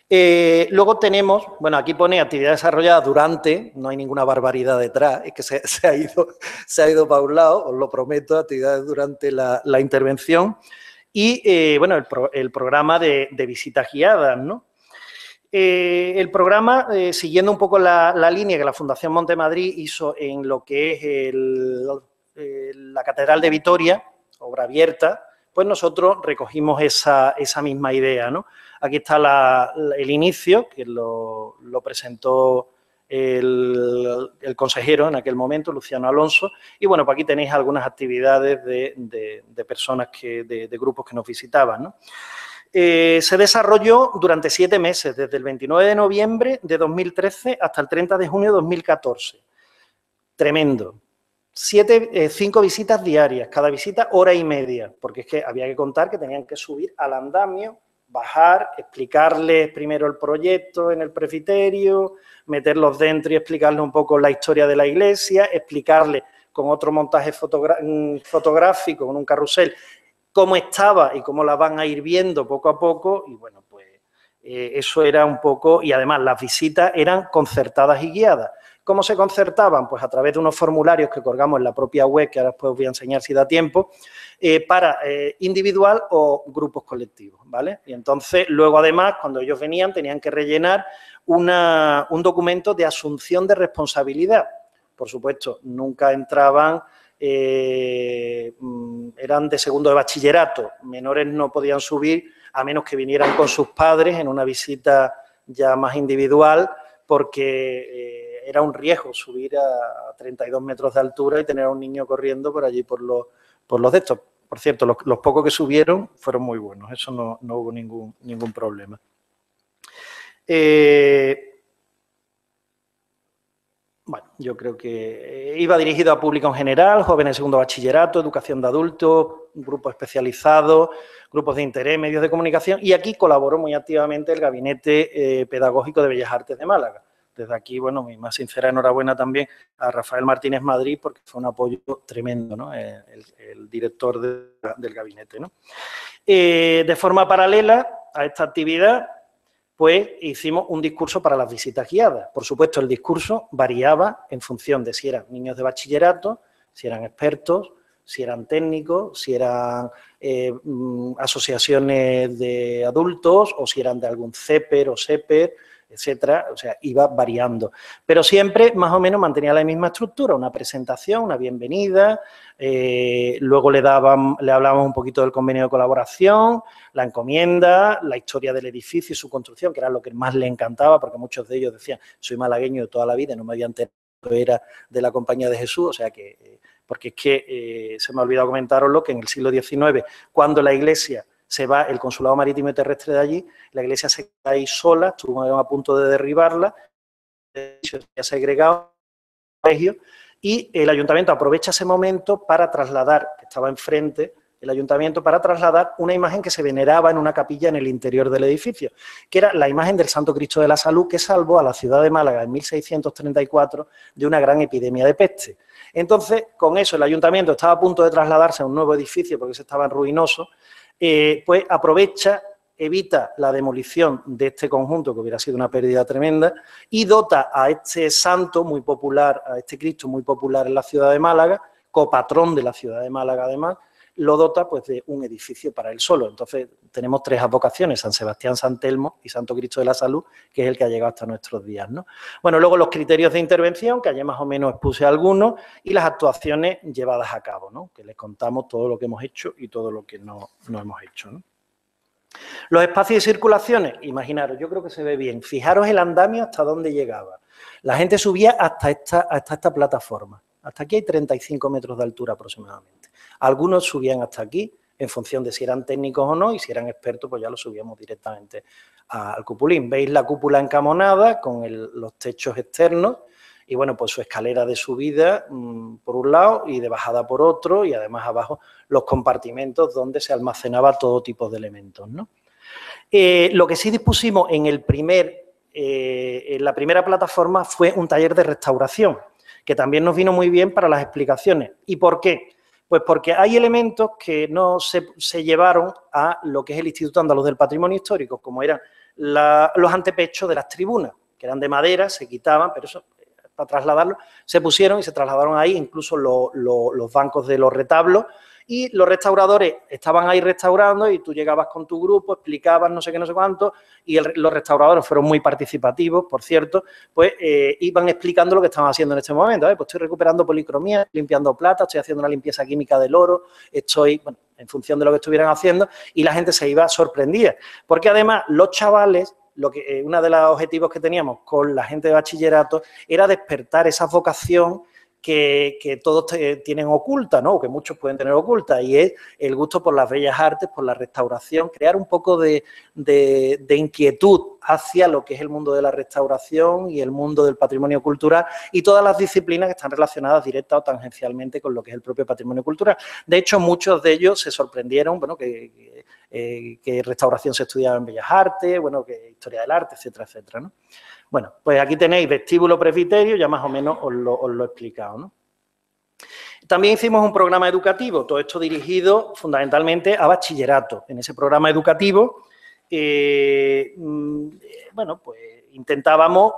Luego tenemos, bueno, aquí pone actividad desarrollada durante, no hay ninguna barbaridad detrás, es que se ha ido para un lado, os lo prometo, actividades durante la intervención y, bueno, el programa de visitas guiadas, ¿no? El programa, siguiendo un poco la línea que la Fundación Montemadrid hizo en lo que es la Catedral de Vitoria, obra abierta, pues nosotros recogimos esa misma idea, ¿no? Aquí está el inicio, que lo presentó el consejero en aquel momento, Luciano Alonso, y bueno, pues aquí tenéis algunas actividades de personas, de grupos que nos visitaban, ¿no? Se desarrolló durante 7 meses, desde el 29 de noviembre de 2013 hasta el 30 de junio de 2014. Tremendo. 5 visitas diarias, cada visita hora y media, porque es que había que contar que tenían que subir al andamio, bajar, explicarles primero el proyecto en el presbiterio, meterlos dentro y explicarles un poco la historia de la iglesia, explicarles con otro montaje fotográfico, con un carrusel, cómo estaba y cómo la van a ir viendo poco a poco y bueno, pues eso era un poco, y además las visitas eran concertadas y guiadas. ¿Cómo se concertaban? Pues a través de unos formularios que colgamos en la propia web, que ahora después os voy a enseñar si da tiempo, para individual o grupos colectivos, ¿vale? Y entonces, luego además, cuando ellos venían, tenían que rellenar un documento de asunción de responsabilidad. Por supuesto, nunca entraban, eran de segundo de bachillerato, menores no podían subir a menos que vinieran con sus padres en una visita ya más individual, porque era un riesgo subir a 32 metros de altura y tener a un niño corriendo por allí por los de estos. Por cierto, los pocos que subieron fueron muy buenos, eso no hubo ningún problema. Bueno, yo creo que iba dirigido a público en general, jóvenes de segundo bachillerato, educación de adultos, grupos especializados, grupos de interés, medios de comunicación, y aquí colaboró muy activamente el Gabinete Pedagógico de Bellas Artes de Málaga. Desde aquí, bueno, mi más sincera enhorabuena también a Rafael Martínez Madrid, porque fue un apoyo tremendo, ¿no? El director del gabinete, ¿no? De forma paralela a esta actividad, pues hicimos un discurso para las visitas guiadas. Por supuesto, el discurso variaba en función de si eran niños de bachillerato, si eran expertos, si eran técnicos, si eran asociaciones de adultos o si eran de algún CEPER o SEPER, etcétera, o sea, iba variando. Pero siempre más o menos mantenía la misma estructura, una presentación, una bienvenida, luego le hablábamos un poquito del convenio de colaboración, la encomienda, la historia del edificio y su construcción, que era lo que más le encantaba, porque muchos de ellos decían, soy malagueño de toda la vida, no me había enterado que era de la Compañía de Jesús, o sea que, porque es que se me ha olvidado comentaroslo, que en el siglo XIX, cuando la Iglesia se va, el Consulado Marítimo y Terrestre de allí, la iglesia se queda ahí sola, estuvo a punto de derribarla, se ha segregado y el ayuntamiento aprovecha ese momento para trasladar, que estaba enfrente, el ayuntamiento para trasladar una imagen que se veneraba en una capilla en el interior del edificio, que era la imagen del Santo Cristo de la Salud que salvó a la ciudad de Málaga en 1634 de una gran epidemia de peste. Entonces, con eso el ayuntamiento estaba a punto de trasladarse a un nuevo edificio porque se estaba en ruinoso, pues aprovecha, evita la demolición de este conjunto, que hubiera sido una pérdida tremenda, y dota a este santo muy popular, a este Cristo muy popular en la ciudad de Málaga, copatrón de la ciudad de Málaga además, lo dota pues de un edificio para él solo. Entonces tenemos tres advocaciones, San Sebastián, San Telmo y Santo Cristo de la Salud, que es el que ha llegado hasta nuestros días, ¿no? Bueno, luego los criterios de intervención, que ayer más o menos expuse algunos, y las actuaciones llevadas a cabo, ¿no? Que les contamos todo lo que hemos hecho y todo lo que no hemos hecho, ¿no? Los espacios de circulaciones, imaginaros, yo creo que se ve bien. Fijaros el andamio hasta dónde llegaba. La gente subía hasta esta plataforma. Hasta aquí hay 35 metros de altura aproximadamente. Algunos subían hasta aquí en función de si eran técnicos o no, y si eran expertos, pues ya lo subíamos directamente al cupulín. Veis la cúpula encamonada con los techos externos y, bueno, pues su escalera de subida por un lado y de bajada por otro, y además abajo los compartimentos donde se almacenaba todo tipo de elementos, ¿no? Lo que sí dispusimos en la primera plataforma fue un taller de restauración, que también nos vino muy bien para las explicaciones. ¿Y por qué? Pues porque hay elementos que no se llevaron a lo que es el Instituto Andaluz del Patrimonio Histórico, como eran los antepechos de las tribunas, que eran de madera, se quitaban, pero eso, para trasladarlos, se pusieron y se trasladaron ahí, incluso los bancos de los retablos, y los restauradores estaban ahí restaurando y tú llegabas con tu grupo, explicabas no sé qué, no sé cuánto, y los restauradores fueron muy participativos, por cierto, pues iban explicando lo que estaban haciendo en este momento. Pues estoy recuperando policromía, limpiando plata, estoy haciendo una limpieza química del oro, estoy, bueno, en función de lo que estuvieran haciendo, y la gente se iba sorprendida, porque además los chavales, uno de los objetivos que teníamos con la gente de bachillerato era despertar esa vocación que todos tienen oculta, ¿no? O que muchos pueden tener oculta, y es el gusto por las bellas artes, por la restauración, crear un poco de inquietud hacia lo que es el mundo de la restauración y el mundo del patrimonio cultural y todas las disciplinas que están relacionadas directa o tangencialmente con lo que es el propio patrimonio cultural. De hecho, muchos de ellos se sorprendieron, bueno, que restauración se estudiaba en bellas artes, bueno, que historia del arte, etcétera, etcétera, ¿no? Bueno, pues aquí tenéis vestíbulo, presbiterio, ya más o menos os lo he explicado, ¿no? También hicimos un programa educativo, todo esto dirigido fundamentalmente a bachillerato. En ese programa educativo, bueno, pues intentábamos,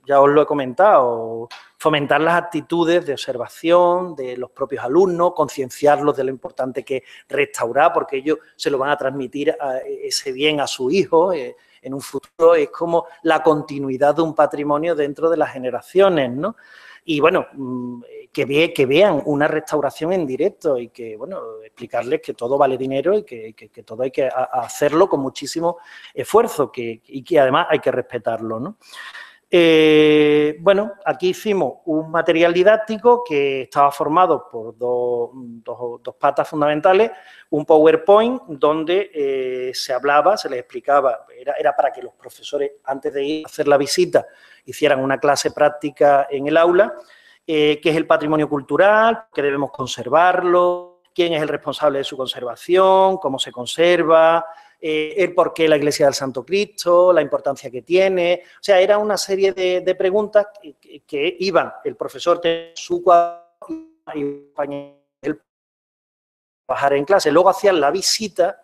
ya os lo he comentado, fomentar las actitudes de observación de los propios alumnos, concienciarlos de lo importante que es restaurar, porque ellos se lo van a transmitir ese bien a su hijo. En un futuro es como la continuidad de un patrimonio dentro de las generaciones, ¿no? Y, bueno, que vean una restauración en directo y que, bueno, explicarles que todo vale dinero y que todo hay que hacerlo con muchísimo esfuerzo y que además hay que respetarlo, ¿no? Bueno, aquí hicimos un material didáctico que estaba formado por dos patas fundamentales, un PowerPoint donde se hablaba, se les explicaba, era para que los profesores antes de ir a hacer la visita hicieran una clase práctica en el aula, qué es el patrimonio cultural, que debemos conservarlo, quién es el responsable de su conservación, cómo se conserva, el por qué la Iglesia del Santo Cristo, la importancia que tiene. O sea, era una serie de preguntas que iban, el profesor tenía su cuadro y el trabajar en clase. Luego hacían la visita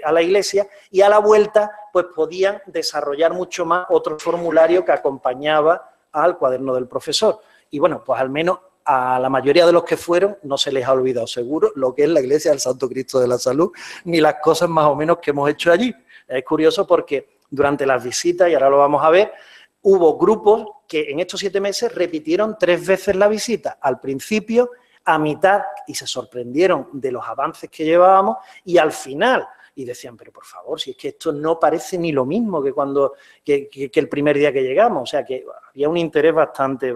a la iglesia y a la vuelta pues podían desarrollar mucho más otro formulario que acompañaba al cuaderno del profesor. Y bueno, pues al menos a la mayoría de los que fueron no se les ha olvidado seguro lo que es la Iglesia del Santo Cristo de la Salud, ni las cosas más o menos que hemos hecho allí. Es curioso porque durante las visitas, y ahora lo vamos a ver, hubo grupos que en estos 7 meses repitieron 3 veces la visita. Al principio, a mitad, y se sorprendieron de los avances que llevábamos, y al final, y decían, pero por favor, si es que esto no parece ni lo mismo que cuando que el primer día que llegamos. O sea, que había un interés bastante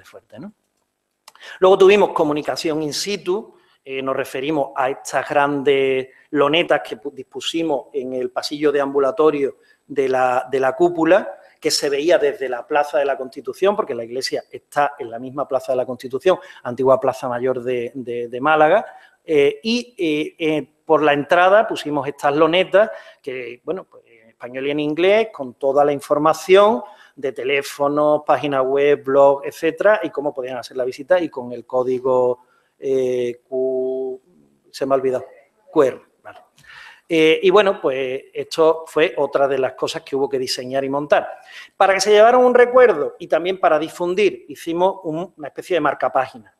fuerte, ¿no? Luego tuvimos comunicación in situ, nos referimos a estas grandes lonetas que dispusimos en el pasillo de ambulatorio de la cúpula, que se veía desde la Plaza de la Constitución, porque la iglesia está en la misma Plaza de la Constitución, antigua Plaza Mayor de Málaga, por la entrada pusimos estas lonetas que, bueno, pues en español y en inglés, con toda la información de teléfonos, página web, blog, etcétera, y cómo podían hacer la visita, y con el código se me ha olvidado, QR. Vale. Y bueno, pues esto fue otra de las cosas que hubo que diseñar y montar. Para que se llevaran un recuerdo y también para difundir, hicimos una especie de marcapágina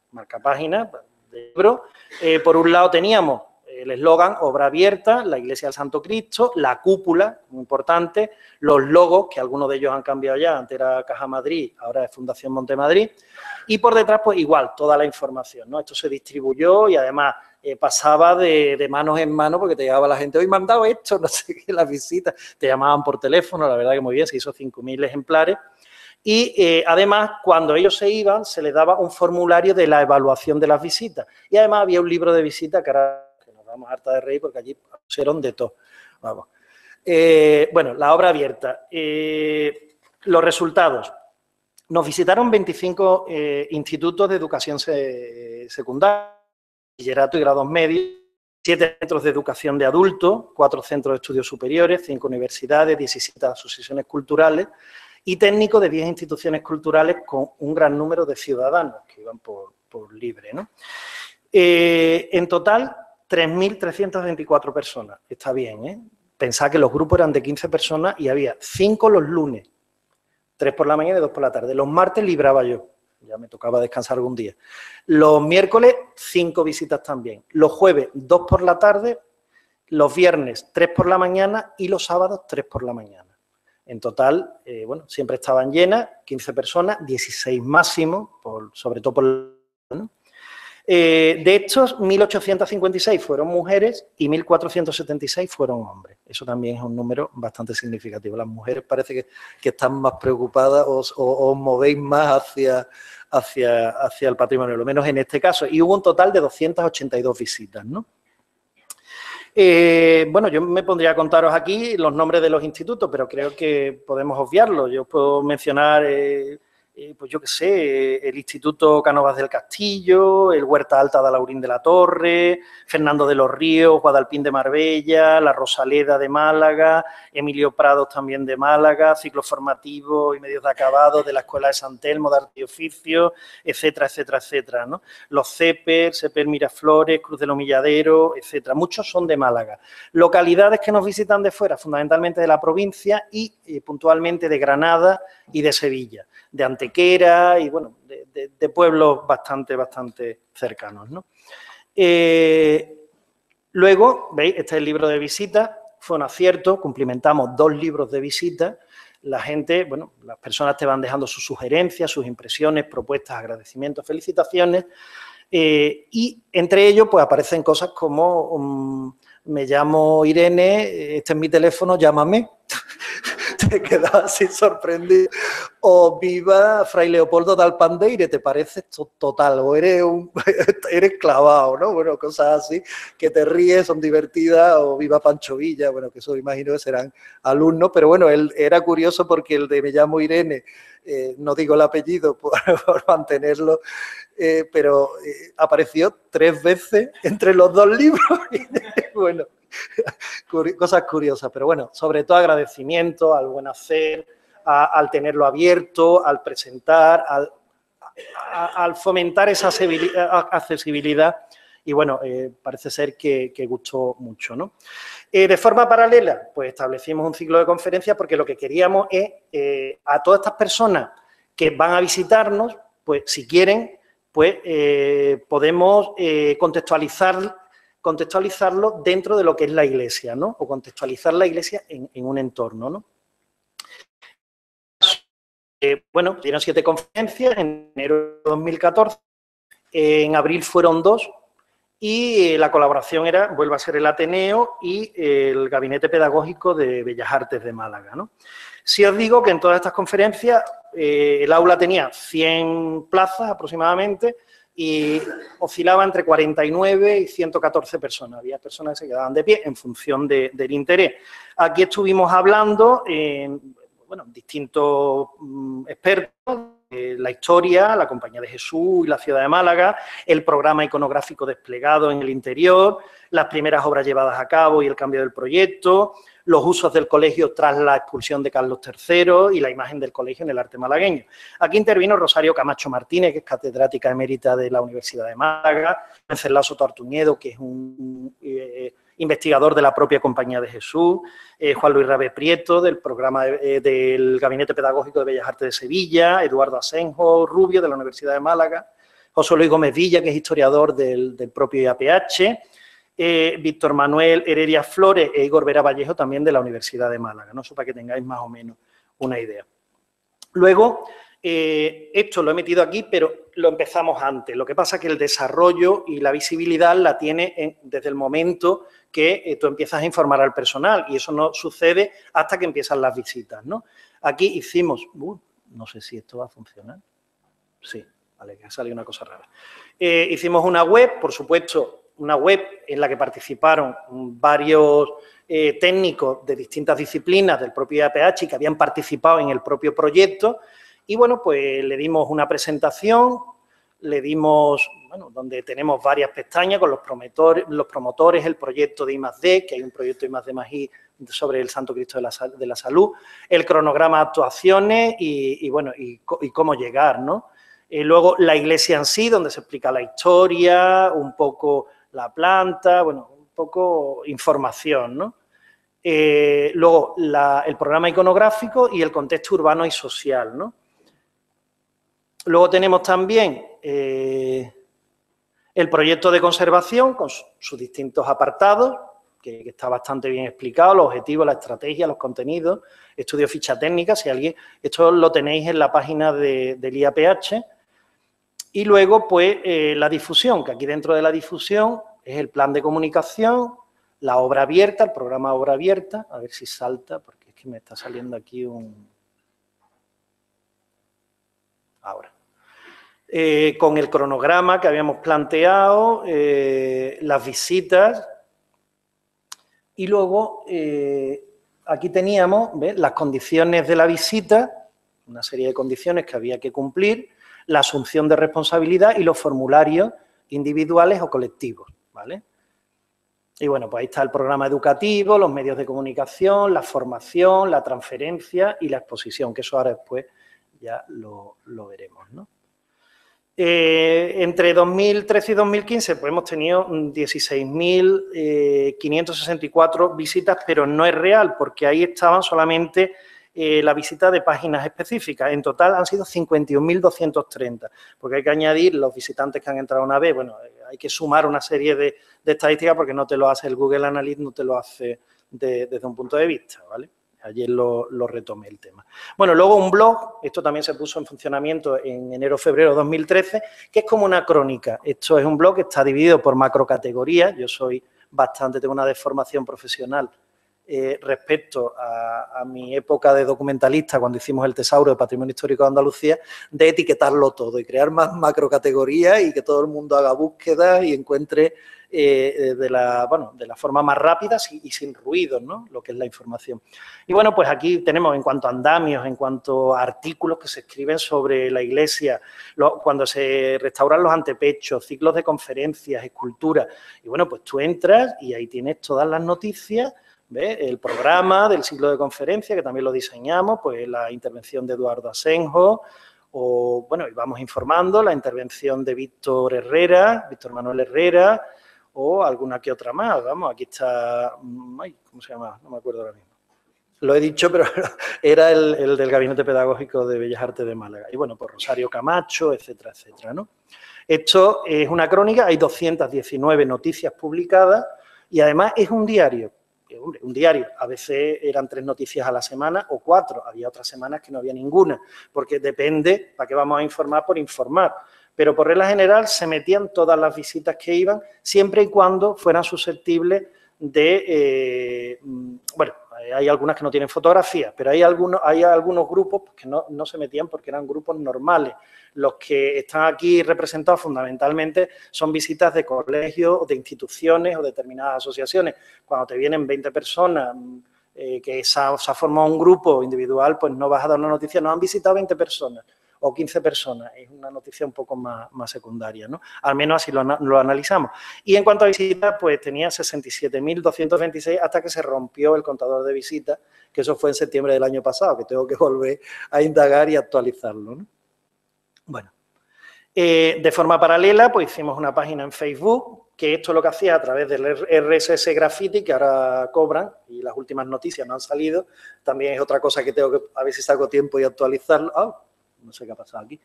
de libro. Por un lado teníamos el eslogan, obra abierta, la Iglesia del Santo Cristo, la cúpula, muy importante, los logos, que algunos de ellos han cambiado ya, antes era Caja Madrid, ahora es Fundación Montemadrid, y por detrás, pues igual, toda la información, ¿no? Esto se distribuyó y además pasaba de manos en manos porque te llegaba la gente, hoy me han dado esto, no sé qué, las visitas, te llamaban por teléfono, la verdad que muy bien, se hizo 5.000 ejemplares. Y además, cuando ellos se iban, se les daba un formulario de la evaluación de las visitas. Y además había un libro de visita que ahora nos damos harta de reír porque allí pusieron de todo. Vamos. Bueno, la obra abierta. Los resultados. Nos visitaron 25 institutos de educación secundaria, bachillerato y grados medios, 7 centros de educación de adultos, 4 centros de estudios superiores, 5 universidades, 17 asociaciones culturales, y técnico de 10 instituciones culturales con un gran número de ciudadanos que iban por libre, ¿no? En total, 3.324 personas. Está bien, ¿eh? Pensad que los grupos eran de 15 personas y había 5 los lunes, 3 por la mañana y 2 por la tarde. Los martes libraba yo, ya me tocaba descansar algún día. Los miércoles, 5 visitas también. Los jueves, 2 por la tarde. Los viernes, 3 por la mañana y los sábados, 3 por la mañana. En total, bueno, siempre estaban llenas, 15 personas, 16 máximo, sobre todo por... ¿no? De estos, 1.856 fueron mujeres y 1.476 fueron hombres. Eso también es un número bastante significativo. Las mujeres parece que están más preocupadas o os movéis más hacia el patrimonio, lo menos en este caso. Y hubo un total de 282 visitas, ¿no? Bueno, yo me pondría a contaros aquí los nombres de los institutos, pero creo que podemos obviarlos. Yo puedo mencionar, pues yo qué sé, el Instituto Cánovas del Castillo, el Huerta Alta de Alaurín de la Torre, Fernando de los Ríos, Guadalpín de Marbella, la Rosaleda de Málaga, Emilio Prados también de Málaga, ciclos formativos y medios de acabado de la Escuela de San Telmo, de Arte y Oficio, etcétera, etcétera, etcétera, ¿no? Los CEPER Miraflores, Cruz del Humilladero, etcétera. Muchos son de Málaga. Localidades que nos visitan de fuera, fundamentalmente de la provincia y puntualmente de Granada y de Sevilla, de Antequera y, bueno, de pueblos bastante cercanos, ¿no? Luego, veis, este es el libro de visita, fue un acierto, cumplimentamos 2 libros de visita. La gente, bueno, las personas te van dejando sus sugerencias, sus impresiones, propuestas, agradecimientos, felicitaciones, y entre ellos, pues, aparecen cosas como me llamo Irene, este es mi teléfono, llámame. te quedas así sorprendido. O viva Fray Leopoldo de Alpandeire, te parece total, o eres clavado, ¿no? Bueno, cosas así que te ríes, son divertidas, o viva Pancho Villa, bueno, que eso imagino que serán alumnos, pero bueno, él era curioso porque el de Me llamo Irene, no digo el apellido por mantenerlo, pero apareció 3 veces entre los 2 libros. Bueno, cosas curiosas, pero bueno, sobre todo agradecimiento al buen hacer, al tenerlo abierto, al presentar, al fomentar esa accesibilidad y bueno, parece ser que gustó mucho, ¿no? De forma paralela, pues establecimos un ciclo de conferencias porque lo que queríamos es a todas estas personas que van a visitarnos, pues si quieren, pues podemos contextualizarlo dentro de lo que es la iglesia, ¿no? O contextualizar la iglesia en un entorno, ¿no? Bueno, dieron 7 conferencias en enero de 2014, en abril fueron 2 y la colaboración vuelve a ser el Ateneo y el Gabinete Pedagógico de Bellas Artes de Málaga, ¿no? Si os digo que en todas estas conferencias el aula tenía 100 plazas aproximadamente y oscilaba entre 49 y 114 personas. Había personas que se quedaban de pie en función del interés. Aquí estuvimos hablando, bueno, distintos expertos, la historia, la Compañía de Jesús y la ciudad de Málaga, el programa iconográfico desplegado en el interior, las primeras obras llevadas a cabo y el cambio del proyecto, los usos del colegio tras la expulsión de Carlos III y la imagen del colegio en el arte malagueño. Aquí intervino Rosario Camacho Martínez, que es catedrática emérita de la Universidad de Málaga, Wenceslao Soto Artuñedo, que es un investigador de la propia Compañía de Jesús, Juan Luis Rabé Prieto, del programa del Gabinete Pedagógico de Bellas Artes de Sevilla, Eduardo Asenjo Rubio, de la Universidad de Málaga, José Luis Gómez Villa, que es historiador del propio IAPH, Víctor Manuel Heredia Flores e Igor Vera Vallejo, también de la Universidad de Málaga, ¿no? Eso para que tengáis más o menos una idea. Luego, esto lo he metido aquí, pero lo empezamos antes. Lo que pasa es que el desarrollo y la visibilidad la tiene desde el momento que tú empiezas a informar al personal y eso no sucede hasta que empiezan las visitas, ¿no? Aquí hicimos, no sé si esto va a funcionar. Sí, vale, que ha salido una cosa rara. Hicimos una web, por supuesto, una web en la que participaron varios técnicos de distintas disciplinas del propio IAPH y que habían participado en el propio proyecto. Y, bueno, pues le dimos una presentación, le dimos, bueno, donde tenemos varias pestañas con los promotores, el proyecto de I+D, que hay un proyecto de I+D+I sobre el Santo Cristo de la Salud, el cronograma de actuaciones y bueno, y cómo llegar, ¿no? Luego la iglesia en sí, donde se explica la historia, un poco la planta, bueno, un poco información, ¿no? Luego el programa iconográfico y el contexto urbano y social, ¿no? Luego tenemos también el proyecto de conservación con sus distintos apartados, que está bastante bien explicado, los objetivos, la estrategia, los contenidos, estudio ficha técnica, si alguien, esto lo tenéis en la página del IAPH. Y luego, pues, la difusión, que aquí dentro de la difusión es el plan de comunicación, la obra abierta, el programa obra abierta, a ver si salta, porque es que me está saliendo aquí un... Ahora. Con el cronograma que habíamos planteado, las visitas y luego aquí teníamos, ¿ves?, las condiciones de la visita, una serie de condiciones que había que cumplir, la asunción de responsabilidad y los formularios individuales o colectivos, ¿vale? Y bueno, pues ahí está el programa educativo, los medios de comunicación, la formación, la transferencia y la exposición, que eso ahora después ya lo veremos, ¿no? Entre 2013 y 2015 pues hemos tenido 16.564 visitas, pero no es real porque ahí estaban solamente la visita de páginas específicas. En total han sido 51.230, porque hay que añadir los visitantes que han entrado una vez. Bueno, hay que sumar una serie de estadísticas porque no te lo hace el Google Analytics, no te lo hace desde un punto de vista, ¿vale? Ayer lo retomé el tema. Bueno, luego un blog, esto también se puso en funcionamiento en enero-febrero de 2013, que es como una crónica. Esto es un blog que está dividido por macrocategorías. Yo soy tengo una deformación profesional respecto a mi época de documentalista, cuando hicimos el Tesauro de Patrimonio Histórico de Andalucía, de etiquetarlo todo y crear más macrocategorías y que todo el mundo haga búsquedas y encuentre de la forma más rápida y sin ruidos, ¿no?, lo que es la información. Y bueno, pues aquí tenemos en cuanto a andamios, en cuanto a artículos que se escriben sobre la iglesia, cuando se restauran los antepechos, ciclos de conferencias, esculturas, y bueno, pues tú entras y ahí tienes todas las noticias, ¿ves? El programa del ciclo de conferencia, que también lo diseñamos, pues la intervención de Eduardo Asenjo, o bueno, y vamos informando, la intervención de Víctor Manuel Herrera, o alguna que otra más, vamos, aquí está, ¿cómo se llama? No me acuerdo ahora mismo. Lo he dicho, pero era el del Gabinete Pedagógico de Bellas Artes de Málaga. Y bueno, pues Rosario Camacho, etcétera, etcétera, ¿no? Esto es una crónica, hay 219 noticias publicadas y además es un diario. Un diario, a veces eran 3 noticias a la semana o 4, había otras semanas que no había ninguna, porque depende, ¿para qué vamos a informar? Por informar. Pero por regla general se metían todas las visitas que iban, siempre y cuando fueran susceptibles de, bueno, hay algunas que no tienen fotografías, pero hay algunos grupos que no se metían porque eran grupos normales. Los que están aquí representados fundamentalmente son visitas de colegios, de instituciones o determinadas asociaciones. Cuando te vienen 20 personas, que se ha formado un grupo individual, pues no vas a dar una noticia, nos han visitado 20 personas. O 15 personas, es una noticia un poco más secundaria, ¿no? Al menos así lo analizamos. Y en cuanto a visitas, pues tenía 67.226 hasta que se rompió el contador de visitas, que eso fue en septiembre del año pasado, que tengo que volver a indagar y actualizarlo, ¿no? Bueno, de forma paralela, pues hicimos una página en Facebook, que esto lo que hacía a través del RSS Graffiti, que ahora cobran, y las últimas noticias no han salido. También es otra cosa que tengo que, a ver si saco tiempo y actualizarlo. No sé qué ha pasado aquí.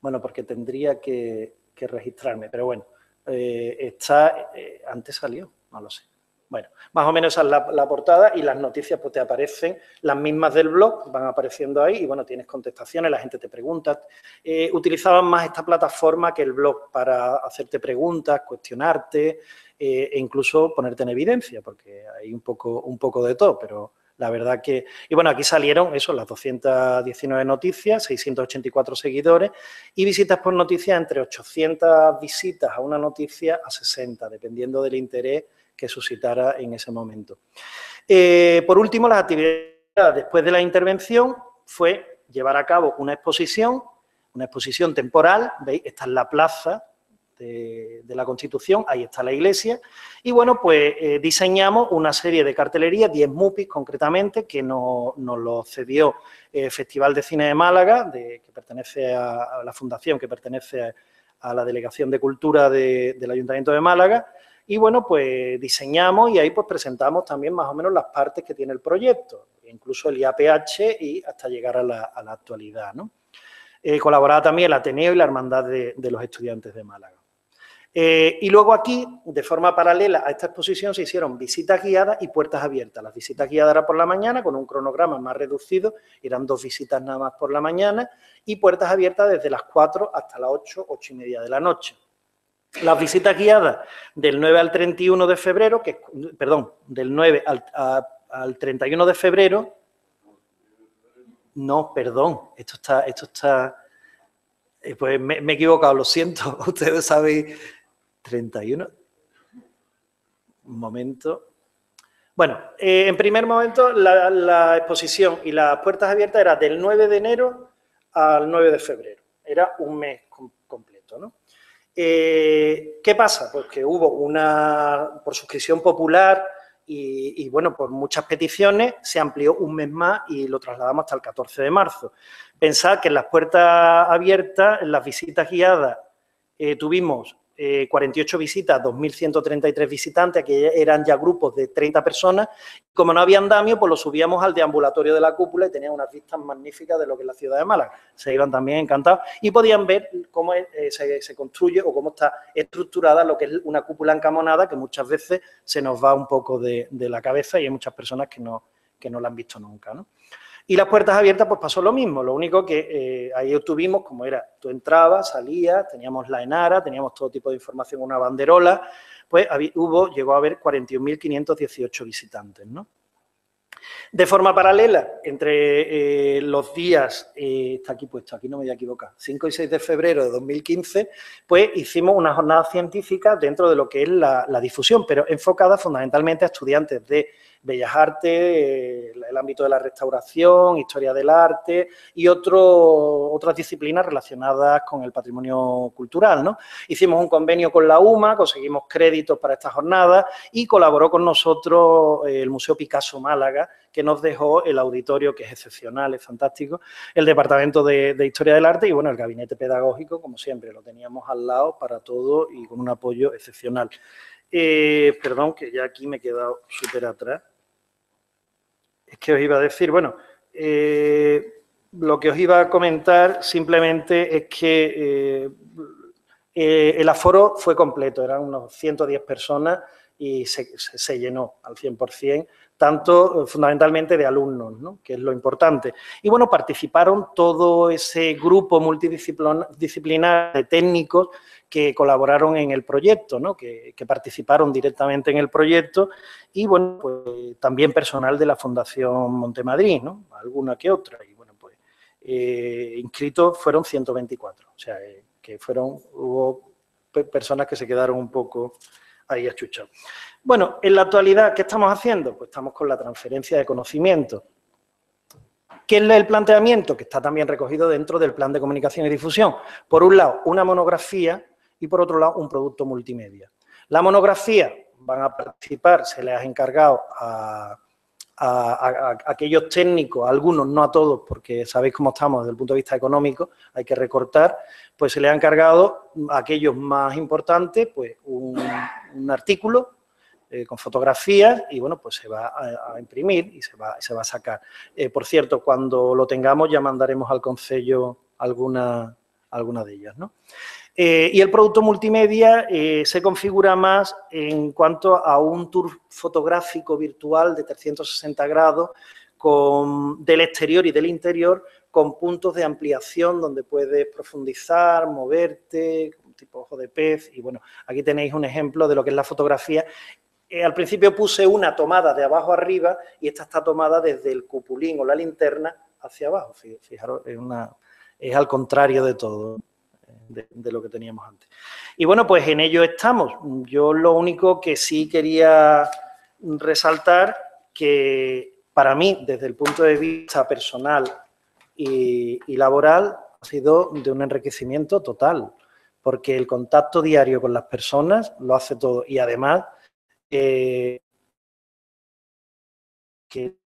Bueno, porque tendría que registrarme, pero bueno, antes salió, no lo sé. Bueno, más o menos esa es la portada y las noticias pues te aparecen, las mismas del blog, van apareciendo ahí y bueno, tienes contestaciones, la gente te pregunta. Utilizaban más esta plataforma que el blog para hacerte preguntas, cuestionarte e incluso ponerte en evidencia, porque hay un poco de todo, pero la verdad que... Y bueno, aquí salieron eso, las 219 noticias, 684 seguidores y visitas por noticia entre 800 visitas a una noticia a 60, dependiendo del interés que suscitara en ese momento. Por último, las actividades después de la intervención fue llevar a cabo una exposición temporal, ¿veis? Esta es la plaza de la Constitución, ahí está la iglesia, y bueno, pues diseñamos una serie de cartelerías, 10 MUPIs concretamente, que nos lo cedió el Festival de Cine de Málaga, que pertenece a la fundación, que pertenece a la Delegación de Cultura del Ayuntamiento de Málaga, y bueno, pues diseñamos y ahí pues presentamos también más o menos las partes que tiene el proyecto, incluso el IAPH y hasta llegar a la actualidad, ¿no? Colaboraba también el Ateneo y la Hermandad de los Estudiantes de Málaga. Y luego aquí, de forma paralela a esta exposición, se hicieron visitas guiadas y puertas abiertas. Las visitas guiadas eran por la mañana, con un cronograma más reducido, eran 2 visitas nada más por la mañana, y puertas abiertas desde las 4 hasta las 8, 8:30 de la noche. Las visitas guiadas del 9 al 31 de febrero, del 9 al 31 de febrero, no, perdón, esto está pues me he equivocado, lo siento, ustedes saben, 31, un momento. Bueno, en primer momento la exposición y las puertas abiertas era del 9 de enero al 9 de febrero, era un mes completo, ¿no? ¿Qué pasa? Pues que hubo por suscripción popular y bueno, por muchas peticiones se amplió un mes más y lo trasladamos hasta el 14 de marzo. Pensad que en las puertas abiertas, en las visitas guiadas, tuvimos 48 visitas, 2.133 visitantes, que eran ya grupos de 30 personas. Como no había andamio, pues lo subíamos al deambulatorio de la cúpula y tenían unas vistas magníficas de lo que es la ciudad de Málaga. Se iban también encantados y podían ver cómo se construye o cómo está estructurada lo que es una cúpula encamonada, que muchas veces se nos va un poco de la cabeza y hay muchas personas que no la han visto nunca, ¿no? Y las puertas abiertas, pues pasó lo mismo, lo único que ahí obtuvimos, como era, tú entrabas, salías, teníamos la ENARA, teníamos todo tipo de información, una banderola, pues llegó a haber 41.518 visitantes, ¿no? De forma paralela, entre los días, está aquí puesto, aquí no me voy a equivocar, 5 y 6 de febrero de 2015, pues hicimos una jornada científica dentro de lo que es la difusión, pero enfocada fundamentalmente a estudiantes de Bellas Artes, el ámbito de la restauración, historia del arte y otras disciplinas relacionadas con el patrimonio cultural, ¿no? Hicimos un convenio con la UMA, conseguimos créditos para esta jornada y colaboró con nosotros el Museo Picasso Málaga, que nos dejó el auditorio, que es excepcional, es fantástico, el Departamento de Historia del Arte y, bueno, el gabinete pedagógico, como siempre, lo teníamos al lado para todo y con un apoyo excepcional. Perdón, que ya aquí me he quedado súper atrás. Es que os iba a decir, bueno, lo que os iba a comentar simplemente es que el aforo fue completo, eran unos 110 personas y se llenó al 100%, tanto fundamentalmente de alumnos, ¿no?, que es lo importante. Y bueno, participaron todo ese grupo multidisciplinar de técnicos que colaboraron en el proyecto, ¿no?, que participaron directamente en el proyecto y bueno, pues también personal de la Fundación Montemadrid, ¿no?, alguna que otra. Y bueno, pues inscritos fueron 124, o sea, que hubo personas que se quedaron un poco ahí achuchados. Bueno, en la actualidad, ¿qué estamos haciendo? Pues estamos con la transferencia de conocimiento. ¿Qué es el planteamiento? Que está también recogido dentro del Plan de Comunicación y Difusión. Por un lado, una monografía y por otro lado, un producto multimedia. La monografía van a participar, se les ha encargado a aquellos técnicos, a algunos, no a todos, porque sabéis cómo estamos desde el punto de vista económico, hay que recortar, pues se les ha encargado a aquellos más importantes, pues un artículo con fotografías y, bueno, pues se va a imprimir y se va a sacar. Por cierto, cuando lo tengamos ya mandaremos al Concello alguna de ellas, ¿no? Y el producto multimedia se configura más en cuanto a un tour fotográfico virtual de 360 grados del exterior y del interior con puntos de ampliación donde puedes profundizar, moverte, tipo ojo de pez. Y bueno, aquí tenéis un ejemplo de lo que es la fotografía. Al principio puse una tomada de abajo arriba y esta está tomada desde el cupulín o la linterna hacia abajo. Fijaros, es al contrario de todo. De lo que teníamos antes. Y bueno, pues en ello estamos. Yo lo único que sí quería resaltar que para mí, desde el punto de vista personal y laboral, ha sido de un enriquecimiento total, porque el contacto diario con las personas lo hace todo y además que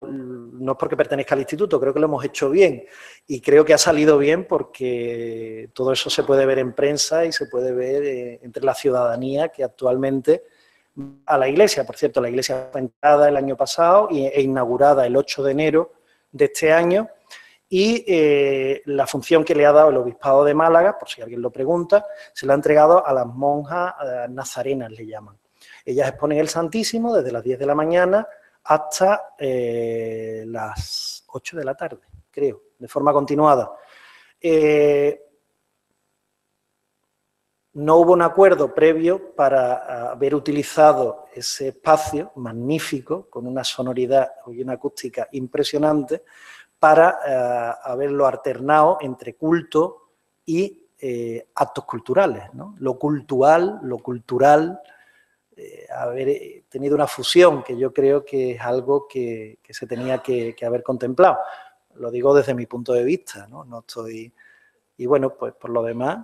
no es porque pertenezca al instituto, creo que lo hemos hecho bien y creo que ha salido bien porque todo eso se puede ver en prensa y se puede ver entre la ciudadanía que actualmente a la iglesia. Por cierto, la iglesia fue entrada el año pasado e inaugurada el 8 de enero de este año y la función que le ha dado el Obispado de Málaga, por si alguien lo pregunta, se la ha entregado a las monjas nazarenas, le llaman. Ellas exponen el Santísimo desde las 10 de la mañana hasta las 8 de la tarde, creo, de forma continuada. No hubo un acuerdo previo para haber utilizado ese espacio magnífico, con una sonoridad y una acústica impresionante, para haberlo alternado entre culto y actos culturales, ¿no? Lo cultural, haber tenido una fusión que yo creo que es algo que se tenía que haber contemplado. Lo digo desde mi punto de vista, ¿no? No estoy... Y bueno, pues por lo demás,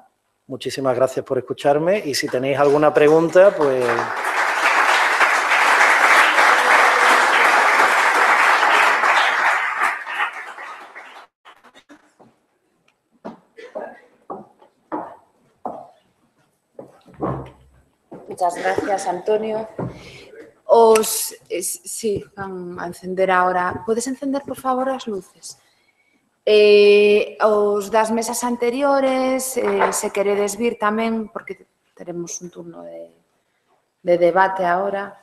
muchísimas gracias por escucharme y si tenéis alguna pregunta, pues... Muchas gracias, Antonio. Sí, van a encender ahora. ¿Puedes encender, por favor, las luces? Os das mesas anteriores, se queredes vir tamén, porque teremos un turno de debate agora.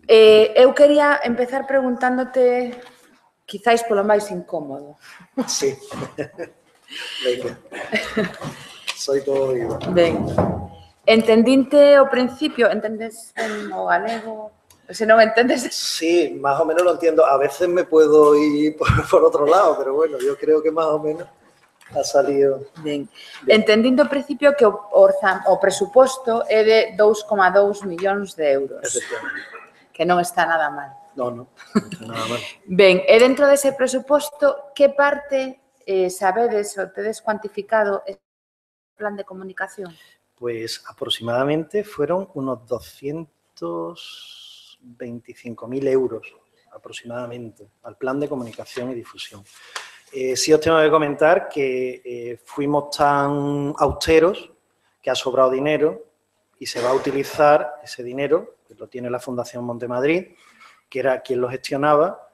Eu quería empezar preguntándote quizáis polo máis incómodo. Sí. Venga. Soy todo oído. Ben, entendinte o principio, entendes en o galego? Se non entendes... Sí, más o menos lo entiendo. A veces me puedo ir por otro lado, pero bueno, yo creo que más o menos ha salido... Ben, entendinte o principio que o presuposto é de 2,2 millóns de euros, Efectivamente. que non está nada mal. No, no está nada mal. Ben, e dentro dese presuposto, que parte sabedes ou tedes cuantificado ese plan de comunicación? Pues aproximadamente fueron unos 225.000 euros aproximadamente al plan de comunicación y difusión. Sí os tengo que comentar que fuimos tan austeros que ha sobrado dinero y se va a utilizar ese dinero, que lo tiene la Fundación Montemadrid, que era quien lo gestionaba,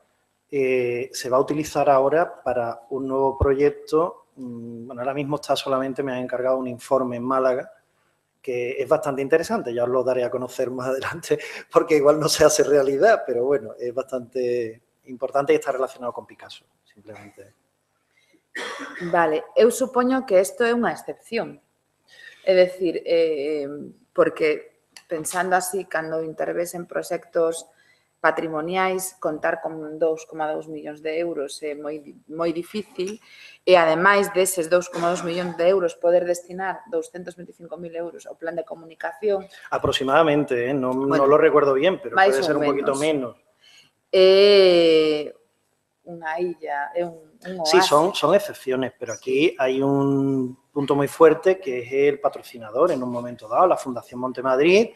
se va a utilizar ahora para un nuevo proyecto. Bueno, ahora mismo solamente me han encargado un informe en Málaga, que es bastante interesante, ya os lo daré a conocer más adelante, porque igual no se hace realidad, pero bueno, es bastante importante y está relacionado con Picasso, simplemente. Vale, eu supoño que isto é unha excepción. É dicir, porque pensando así, cando interves en proxectos patrimoniais, contar con 2,2 millóns de euros é moi difícil e, ademais deses 2,2 millóns de euros, poder destinar 225.000 euros ao plan de comunicación. Aproximadamente, no lo recuerdo bien, pero puede ser un poquito menos. Unha illa, é un oasis. Sí, son excepciones, pero aquí hay un punto muy fuerte que es el patrocinador en un momento dado, la Fundación Montemadrid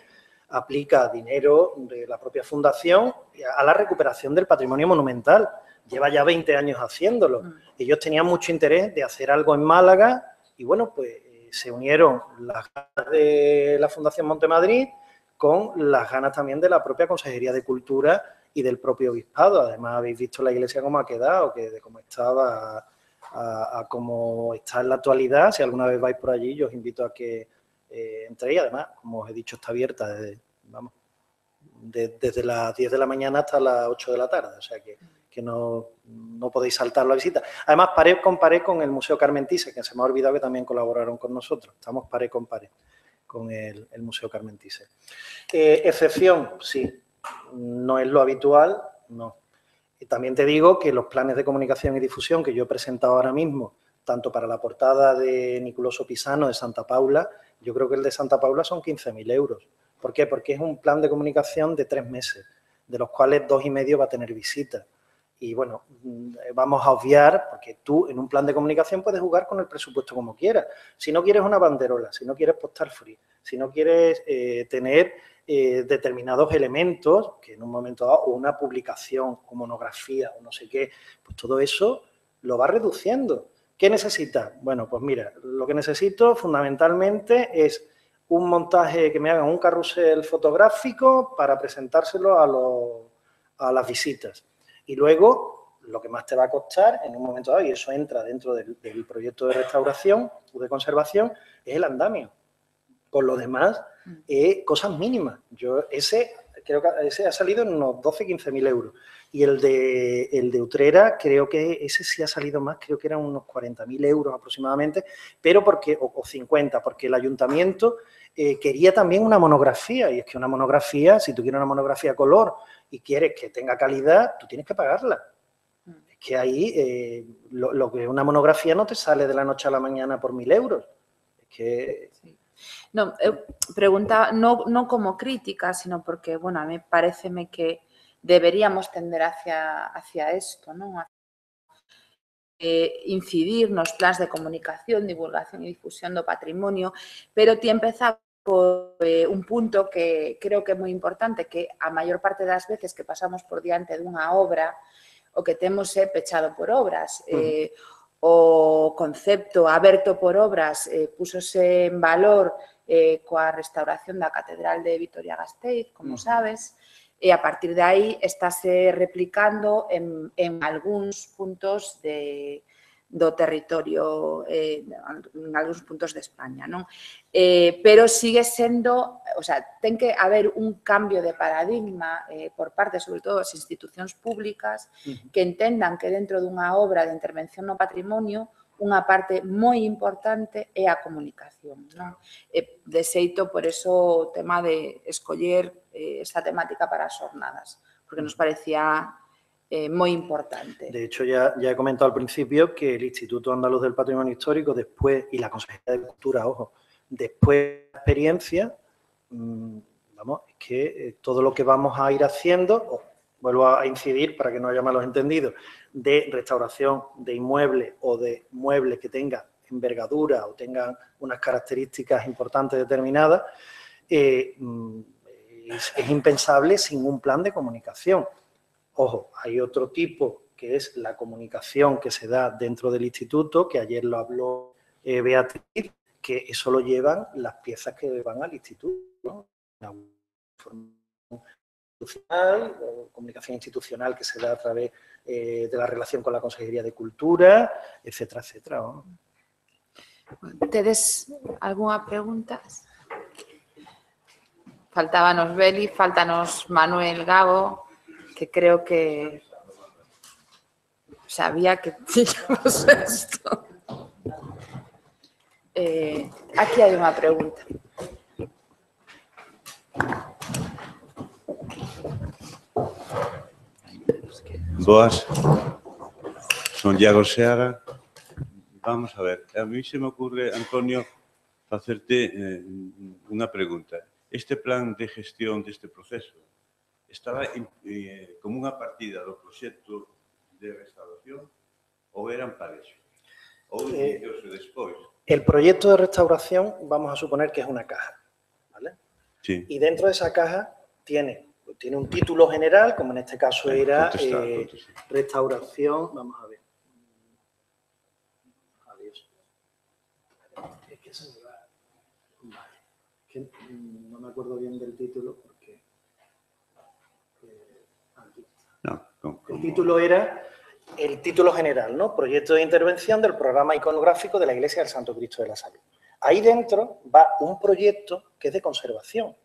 aplica dinero de la propia fundación a la recuperación del patrimonio monumental. Lleva ya 20 años haciéndolo. Ellos tenían mucho interés de hacer algo en Málaga y, bueno, pues se unieron las ganas de la Fundación Montemadrid con las ganas también de la propia Consejería de Cultura y del propio Obispado. Además, habéis visto la iglesia cómo ha quedado, que de cómo estaba a cómo está en la actualidad. Si alguna vez vais por allí, yo os invito a que entréis. Además, como os he dicho, está abierta desde las 10 de la mañana hasta las 8 de la tarde. O sea que no podéis saltar la visita. Además, pared con pared con el Museo Carmen Thyssen, que se me ha olvidado que también colaboraron con nosotros. Estamos pared con pared con el Museo Carmen Thyssen. Excepción, sí. No es lo habitual, no. Y también te digo que los planes de comunicación y difusión que yo he presentado ahora mismo, tanto para la portada de Niculoso Pisano de Santa Paula, yo creo que el de Santa Paula son 15.000 euros. ¿Por qué? Porque es un plan de comunicación de 3 meses, de los cuales 2,5 va a tener visitas. Y bueno, vamos a obviar, porque tú en un plan de comunicación puedes jugar con el presupuesto como quieras. Si no quieres una banderola, si no quieres postar free, si no quieres tener determinados elementos, que en un momento dado, o una publicación, o monografía, o no sé qué, pues todo eso lo va reduciendo. ¿Qué necesitas? Bueno, pues mira, lo que necesito fundamentalmente es un montaje, que me hagan un carrusel fotográfico para presentárselo a las visitas. Y luego, lo que más te va a costar en un momento dado, y eso entra dentro del proyecto de restauración o de conservación, es el andamio. Por lo demás, cosas mínimas. Creo que ese ha salido en unos 12-15.000 euros. Y el de Utrera, creo que ese sí ha salido más, creo que eran unos 40.000 euros aproximadamente, pero o 50, porque el ayuntamiento quería también una monografía. Y es que una monografía, si tú quieres una monografía color y quieres que tenga calidad, tú tienes que pagarla. Es que ahí lo que una monografía no te sale de la noche a la mañana por 1.000 euros. Es que... Sí. No, eu preguntaba, non como crítica, sino porque, bueno, a mí pareceme que deberíamos tender hacia isto, non? Incidir nos plans de comunicación, divulgación e difusión do patrimonio, pero ti empezaba por un punto que creo que é moi importante, que a maior parte das veces que pasamos por diante dunha obra, o que temos é pechado por obras. O concepto aberto por obras púsose en valor coa restauración da Catedral de Vitoria-Gasteiz, como sabes, e a partir de aí estáse replicando en algúns puntos do territorio en algúns puntos de España, non? Pero sigue sendo, o sea, ten que haber un cambio de paradigma por parte, sobre todo, das institucións públicas que entendan que dentro dunha obra de intervención no patrimonio unha parte moi importante é a comunicación, non? De xeito, por eso, o tema de escoller esta temática para as xornadas, porque nos parecía muy importante. De hecho, ya he comentado al principio que el Instituto Andaluz del Patrimonio Histórico, después, y la Consejería de Cultura, ojo, después de la experiencia, vamos, es que todo lo que vamos a ir haciendo, vuelvo a incidir para que no haya malos entendidos, de restauración de inmuebles o de muebles que tengan envergadura o tengan unas características importantes determinadas, es impensable sin un plan de comunicación. Ojo, hay otro tipo que es la comunicación que se da dentro del instituto, que ayer lo habló Beatriz, que eso lo llevan las piezas que van al instituto, ¿no? La comunicación institucional que se da a través de la relación con la Consejería de Cultura, etcétera, etcétera, ¿no? ¿Tedes algunha pregunta? Faltábanos Beli, faltanos Manuel Gago, que creo que sabía que tiñamos esto. Aquí hai unha pregunta. Boas, son Iago Seara. Vamos a ver, a mí se me ocurre, Antonio, facerte unha pregunta. Este plan de gestión deste proceso estaba como unha partida do proxecto de restauración ou eran parexos? Ou iniciouse despois? El proyecto de restauración, vamos a suponer que es una caja, ¿vale? Sí. Y dentro de esa caja tiene un título general, como en este caso era restauración, vamos a ver. Adiós. Es que se me va. Vale. Que no me acuerdo bien del título porque aquí está. No, el título era el título general, ¿no? Proyecto de intervención del programa iconográfico de la Iglesia del Santo Cristo de la Salud. Ahí dentro va un proyecto que es de conservación,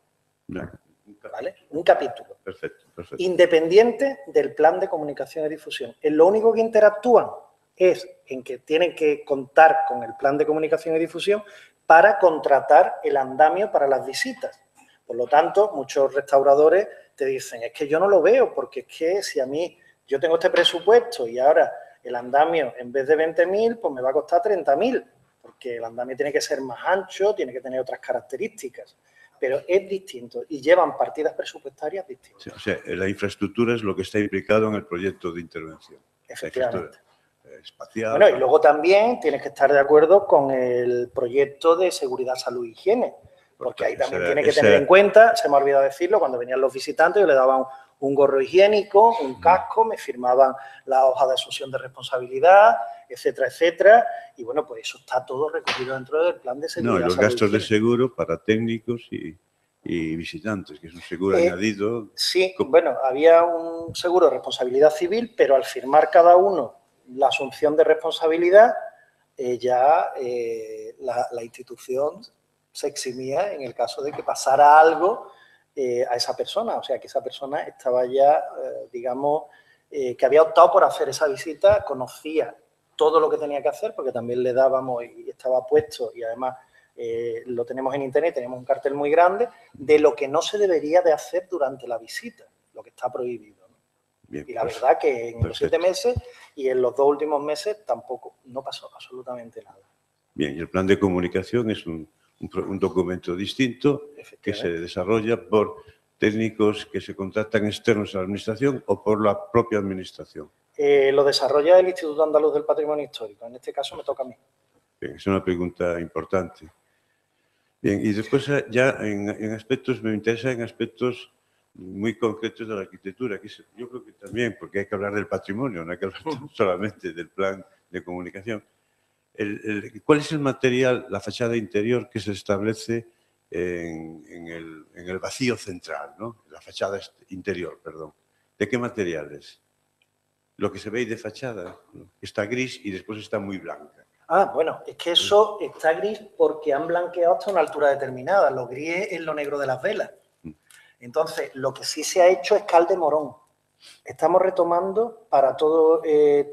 ¿vale? Un capítulo. Perfecto, perfecto. Independiente del plan de comunicación y difusión. En lo único que interactúan es en que tienen que contar con el plan de comunicación y difusión para contratar el andamio para las visitas. Por lo tanto, muchos restauradores te dicen, es que yo no lo veo, porque es que si a mí yo tengo este presupuesto y ahora el andamio en vez de 20.000, pues me va a costar 30.000, porque el andamio tiene que ser más ancho, tiene que tener otras características, pero es distinto y llevan partidas presupuestarias distintas. Sí, o sea, la infraestructura es lo que está implicado en el proyecto de intervención. Efectivamente. Espacial. Bueno, y luego también tienes que estar de acuerdo con el proyecto de seguridad, salud y higiene, porque ahí también tiene que tener en cuenta, se me ha olvidado decirlo, cuando venían los visitantes yo le daba un gorro higiénico, un casco, me firmaban la hoja de asunción de responsabilidad, etcétera, etcétera, y bueno, pues eso está todo recogido dentro del plan de seguridad. No, y los gastos de seguro para técnicos y visitantes, que es un seguro añadido. Sí, bueno, había un seguro de responsabilidad civil, pero al firmar cada uno la asunción de responsabilidad, la institución se eximía en el caso de que pasara algo a esa persona, o sea, que esa persona estaba ya, digamos, que había optado por hacer esa visita, conocía todo lo que tenía que hacer, porque también le dábamos y estaba puesto, y además lo tenemos en internet, tenemos un cartel muy grande, de lo que no se debería de hacer durante la visita, lo que está prohibido, ¿no? Bien, y la verdad que en los 7 meses y en los 2 últimos meses tampoco, no pasó absolutamente nada. Bien, y el plan de comunicación es un documento distinto que se desarrolla por técnicos que se contratan externos a la administración o por la propia administración. Lo desarrolla el Instituto Andaluz del Patrimonio Histórico. En este caso me toca a mí. Bien, es una pregunta importante. Bien, y después ya en aspectos, me interesa en aspectos muy concretos de la arquitectura, que yo creo que también, porque hay que hablar del patrimonio, no hay que hablar solamente del plan de comunicación. ¿Cuál es el material, la fachada interior que se establece en el vacío central, ¿no? La fachada interior, perdón. ¿De qué material es? lo que se ve ahí de fachada, está gris y después está muy blanca. Ah, bueno, es que eso está gris porque han blanqueado hasta una altura determinada. Lo gris es lo negro de las velas. Entonces, lo que sí se ha hecho es cal de morón. Estamos retomando para todo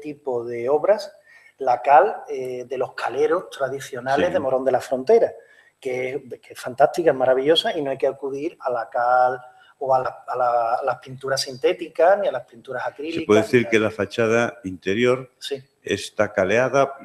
tipo de obras la cal de los caleros tradicionales Sí. de Morón de la Frontera, que es fantástica, es maravillosa y no hay que acudir a la cal o a las pinturas sintéticas ni a las pinturas acrílicas. Se puede decir que la fachada interior sí. está caleada,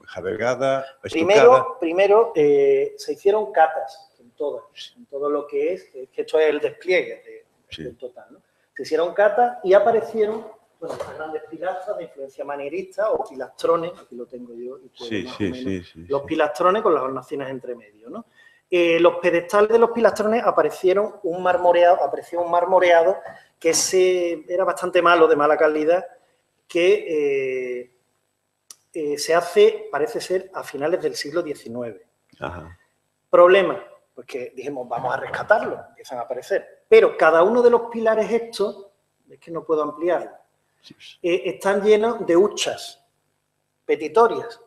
jabergada, estucada. Primero se hicieron catas en todo lo que es, que esto es el despliegue del total, ¿no? Se hicieron catas y aparecieron, bueno, estas grandes pilastras de influencia manierista o pilastrones, aquí lo tengo yo, y puedo más o menos, los pilastrones con las hornacinas entre medio, ¿no? Los pedestales de los pilastrones apareció un marmoreado que era bastante malo, de mala calidad, que se hace, parece ser, a finales del siglo XIX. Ajá. Problema, pues que dijimos, vamos a rescatarlo, empiezan a aparecer. Pero cada uno de los pilares estos, es que no puedo ampliarlo, están llenos de huchas petitorias,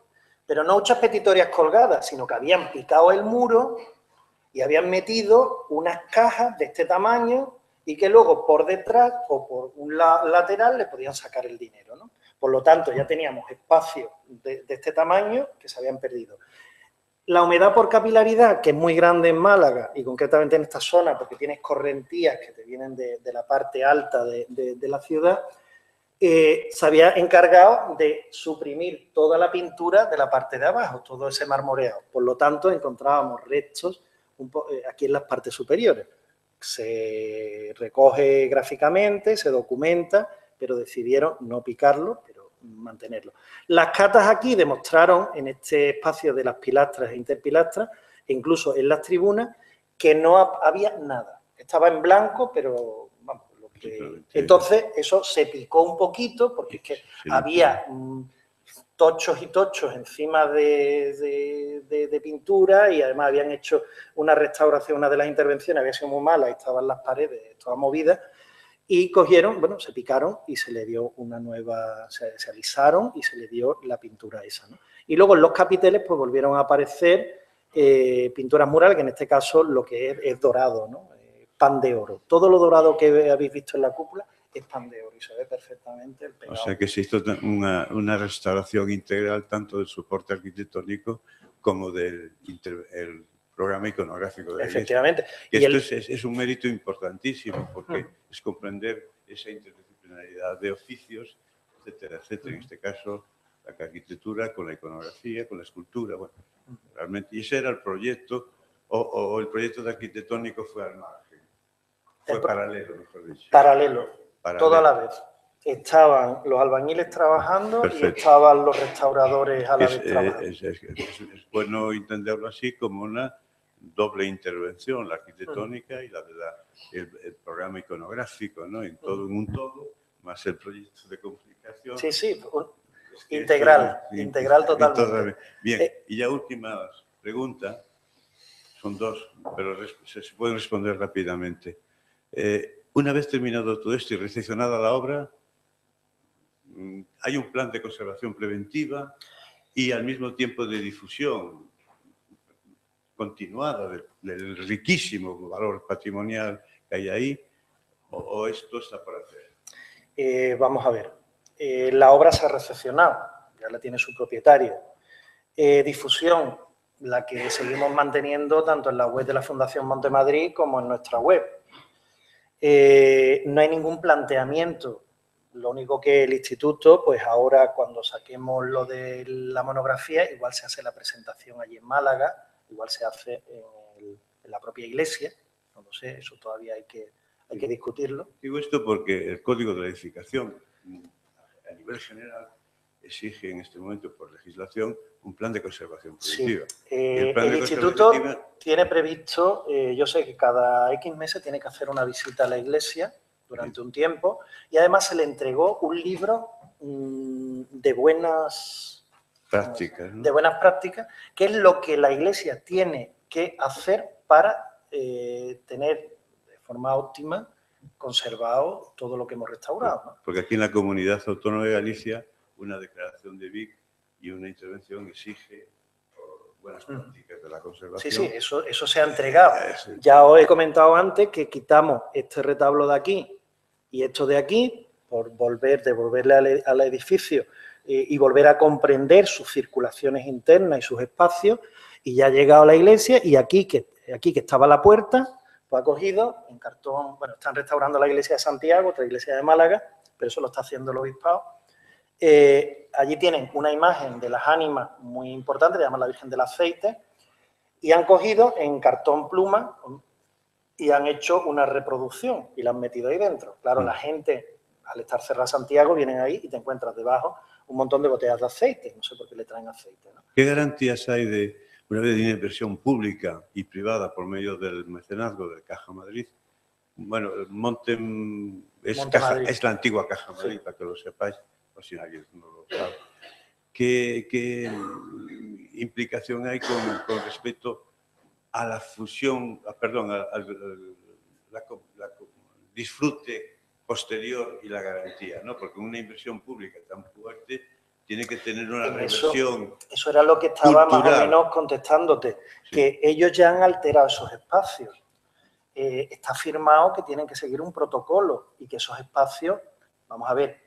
pero no huchas petitorias colgadas, sino que habían picado el muro y habían metido unas cajas de este tamaño y que luego por detrás o por un lateral le podían sacar el dinero, ¿no? Por lo tanto, ya teníamos espacios de este tamaño que se habían perdido. La humedad por capilaridad, que es muy grande en Málaga y concretamente en esta zona, porque tienes correntías que te vienen de la parte alta de la ciudad, se había encargado de suprimir toda la pintura de la parte de abajo, todo ese marmoreado. Por lo tanto, encontrábamos restos aquí en las partes superiores. Se recoge gráficamente, se documenta, pero decidieron no picarlo, pero mantenerlo. Las catas aquí demostraron en este espacio de las pilastras e interpilastras, e incluso en las tribunas, que no había nada. Estaba en blanco, pero vamos, entonces eso se picó un poquito, porque es que había tochos y tochos encima de pintura y además habían hecho una restauración, una de las intervenciones había sido muy mala y estaban las paredes todas movidas. Y cogieron, bueno, se picaron y se le dio una nueva, se alisaron y se le dio la pintura esa, ¿no? Y luego en los capiteles pues volvieron a aparecer pinturas murales, que en este caso lo que es dorado, ¿no? Pan de oro. Todo lo dorado que habéis visto en la cúpula es pan de oro y se ve perfectamente el pegado. O sea que se hizo una restauración integral tanto del soporte arquitectónico como del programa iconográfico de la Efectivamente. Y esto es un mérito importantísimo porque es comprender esa interdisciplinaridad de oficios, etcétera, etcétera. En este caso, la arquitectura con la iconografía, con la escultura. Bueno, realmente, y ese era el proyecto, o el proyecto de arquitectónico fue al margen. Fue paralelo, mejor dicho. Paralelo, toda la vez. Estaban los albañiles trabajando y estaban los restauradores a la vez trabajando. Es bueno entenderlo así como una doble intervención, la arquitectónica y el programa iconográfico, ¿no? En todo, en un todo, más el proyecto de comunicación. Sí, sí, integral totalmente. Bien, y ya última pregunta, son dos, pero se pueden responder rápidamente. Una vez terminado todo esto y recepcionada la obra, hay un plan de conservación preventiva y al mismo tiempo de difusión continuada del riquísimo valor patrimonial que hay ahí, o esto está por hacer. Vamos a ver, la obra se ha recepcionado, ya la tiene su propietario. Difusión, la que seguimos manteniendo tanto en la web de la Fundación Montemadrid como en nuestra web. No hay ningún planteamiento, lo único que el instituto, pues ahora cuando saquemos lo de la monografía, igual se hace la presentación allí en Málaga, igual se hace en la propia iglesia, no lo sé, eso todavía hay que discutirlo. Digo esto porque el Código de la Edificación, a nivel general, exige en este momento por legislación un plan de conservación preventiva. Sí. El instituto tiene previsto, yo sé que cada X meses tiene que hacer una visita a la iglesia durante un tiempo y además se le entregó un libro de buenas prácticas, ¿no? De buenas prácticas, que es lo que la iglesia tiene que hacer para tener de forma óptima conservado todo lo que hemos restaurado, ¿no? Porque aquí en la Comunidad Autónoma de Galicia una declaración de BIC y una intervención exige buenas prácticas de la conservación. Sí, eso se ha entregado. Ya os he comentado antes que quitamos este retablo de aquí y esto de aquí por devolverle al edificio y volver a comprender sus circulaciones internas y sus espacios, y ya ha llegado a la iglesia y aquí que estaba la puerta, pues ha cogido en cartón, bueno, están restaurando la iglesia de Santiago, otra iglesia de Málaga, pero eso lo está haciendo el obispado. Allí tienen una imagen de las ánimas muy importante, le llaman la Virgen del Aceite, y han cogido en cartón pluma y han hecho una reproducción y la han metido ahí dentro. Claro, la gente, al estar cerrada Santiago, vienen ahí y te encuentras debajo un montón de botellas de aceite. No sé por qué le traen aceite, ¿no? ¿Qué garantías hay de una vez de una inversión pública y privada por medio del mecenazgo de Caja Madrid? Bueno, Monte es la antigua Caja Madrid, sí, para que lo sepáis, por si alguien no lo sabe. ¿Qué implicación hay con respecto a la fusión, al disfrute posterior y la garantía, ¿no? Porque una inversión pública tan fuerte tiene que tener una reversión. Eso era lo que estaba cultural, más o menos contestándote, sí, que ellos ya han alterado esos espacios. Está firmado que tienen que seguir un protocolo y que esos espacios, vamos a ver,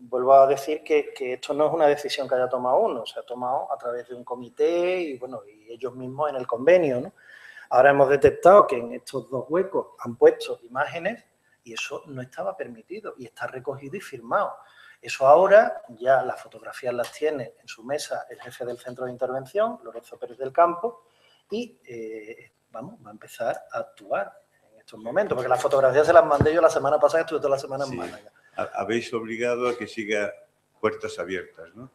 vuelvo a decir que esto no es una decisión que haya tomado uno, se ha tomado a través de un comité y, bueno, y ellos mismos en el convenio, ¿no? Ahora hemos detectado que en estos dos huecos han puesto imágenes y eso no estaba permitido y está recogido y firmado. Eso ahora ya las fotografías las tiene en su mesa el jefe del centro de intervención, Lorenzo Pérez del Campo, y va a empezar a actuar en estos momentos, porque las fotografías se las mandé yo la semana pasada, estuve toda la semana en Málaga. Habéis obligado a que siga puertas abiertas, ¿no?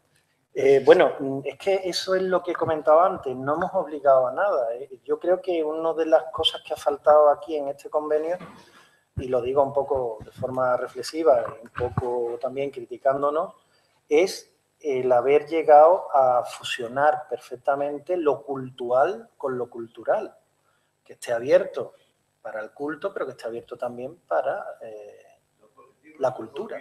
Bueno, es que eso es lo que he comentado antes, no hemos obligado a nada. Yo creo que una de las cosas que ha faltado aquí en este convenio, y lo digo un poco de forma reflexiva, un poco también criticándonos, es el haber llegado a fusionar perfectamente lo cultural con lo cultural, que esté abierto para el culto, pero que esté abierto también para la cultura.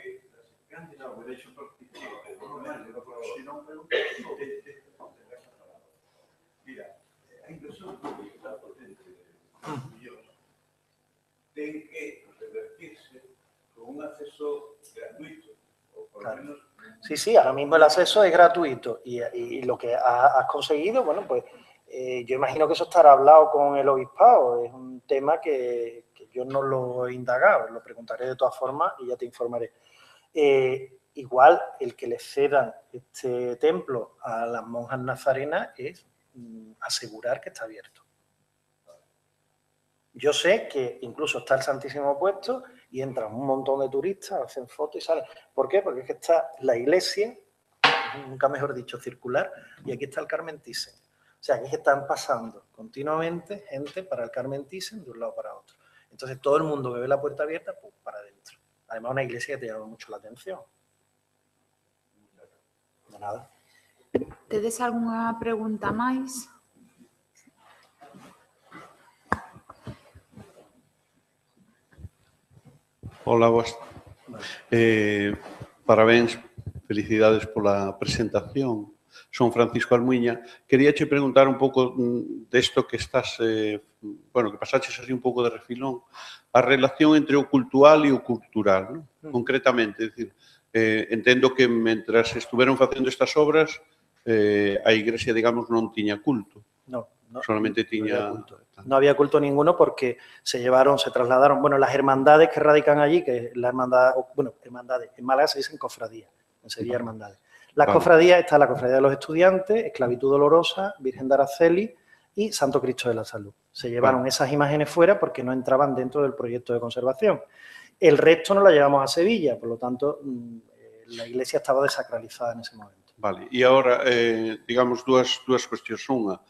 Mira, hay inversión pública potente de millones. Tienen que revertirse con un acceso gratuito, o por lo menos... Sí, ahora mismo el acceso es gratuito y lo que has conseguido, bueno, pues yo imagino que eso estará hablado con el obispado, es un tema que yo no lo he indagado, lo preguntaré de todas formas y ya te informaré. Igual el que le cedan este templo a las monjas nazarenas es asegurar que está abierto. Yo sé que incluso está el Santísimo puesto y entran un montón de turistas, hacen fotos y salen. ¿Por qué? Porque es que está la iglesia, nunca mejor dicho, circular, y aquí está el Carmen Thyssen. O sea, aquí están pasando continuamente gente para el Carmen Thyssen de un lado para otro. Entonces todo el mundo que ve la puerta abierta, pues para adentro. Además, una iglesia que te llama mucho la atención. De nada. ¿Tedes algunha pregunta máis? Hola, vos. Parabéns, felicidades pola presentación. Son Francisco Almuiña. Quería che preguntar un pouco desto que estás, bueno, que pasaches así un pouco de refilón, a relación entre o cultural e o cultural, ¿no? Concretamente, é dicir, entendo que mentras estuveron facendo estas obras, a igrexa, digamos, non tiña culto. No, solamente tiña... No había culto ninguno porque se trasladaron, bueno, las hermandades que radican allí, que la hermandad, bueno, hermandades, en Málaga se dicen cofradías, en Sevilla hermandades. Las cofradías, está la cofradía de los estudiantes, Esclavitud Dolorosa, Virgen de Araceli y Santo Cristo de la Salud. Se llevaron esas imágenes fuera porque no entraban dentro del proyecto de conservación. El resto no la llevamos a Sevilla, por lo tanto, la iglesia estaba desacralizada en ese momento. Vale, e agora, digamos, dúas cuestións. Unha,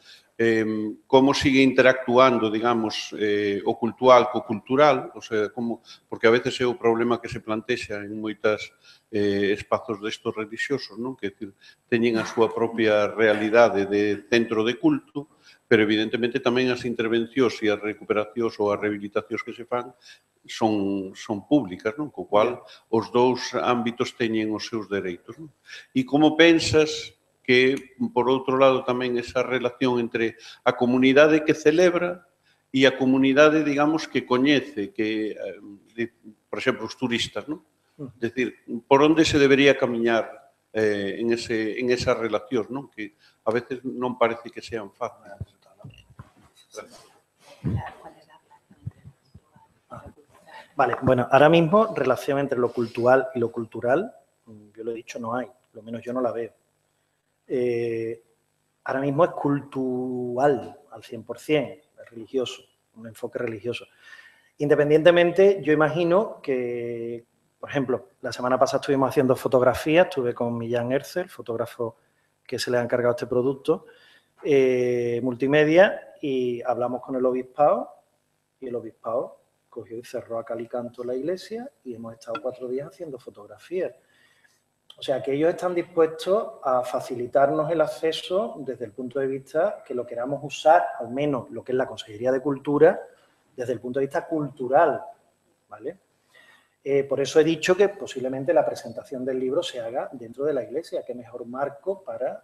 como sigue interactuando, digamos, o cultural co cultural, o sea, como, porque a veces é o problema que se plantexa en moitas espazos destos religiosos, non? Que teñen a súa propia realidade de centro de culto, pero evidentemente tamén as intervencións e as recuperacións ou as rehabilitacións que se fan son públicas, non? Co cual, os dous ámbitos teñen os seus dereitos, non? E como pensas que, por outro lado, tamén esa relación entre a comunidade que celebra e a comunidade, digamos, que coñece, que, por exemplo, os turistas, non? É dicir, por onde se debería camiñar en esas relacións, non? Que a veces non parece que sean fáciles. Vale, bueno, ahora mismo relación entre lo cultural y lo cultural, yo lo he dicho, no hay, lo menos yo no la veo. Ahora mismo es cultural al 100%, es religioso, un enfoque religioso. Independientemente, yo imagino que, por ejemplo, la semana pasada estuvimos haciendo fotografías, estuve con Millán Erce, el fotógrafo que se le ha encargado este producto, multimedia, y hablamos con el obispado, y el obispado cogió y cerró a cal y canto la iglesia y hemos estado 4 días haciendo fotografías. O sea, que ellos están dispuestos a facilitarnos el acceso desde el punto de vista que lo queramos usar, al menos lo que es la Consejería de Cultura, desde el punto de vista cultural, ¿vale? Por eso he dicho que posiblemente la presentación del libro se haga dentro de la iglesia, que mejor marco para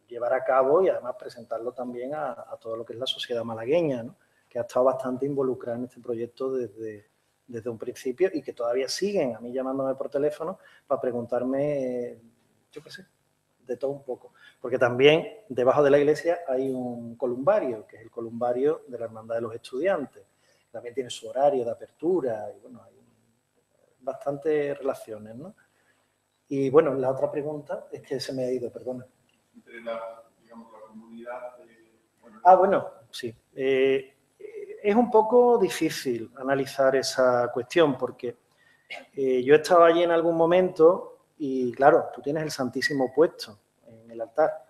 llevar a cabo y además presentarlo también a todo lo que es la sociedad malagueña, ¿no? Que ha estado bastante involucrada en este proyecto desde un principio y que todavía siguen a mí llamándome por teléfono para preguntarme, yo qué sé, de todo un poco. Porque también debajo de la iglesia hay un columbario, que es el columbario de la Hermandad de los Estudiantes. También tiene su horario de apertura y bueno, hay bastantes relaciones, ¿no? Y bueno, la otra pregunta es que se me ha ido, perdona. Entre la, digamos, la comunidad... Bueno, sí. Es un poco difícil analizar esa cuestión porque yo estaba allí en algún momento y, claro, tú tienes el Santísimo puesto en el altar.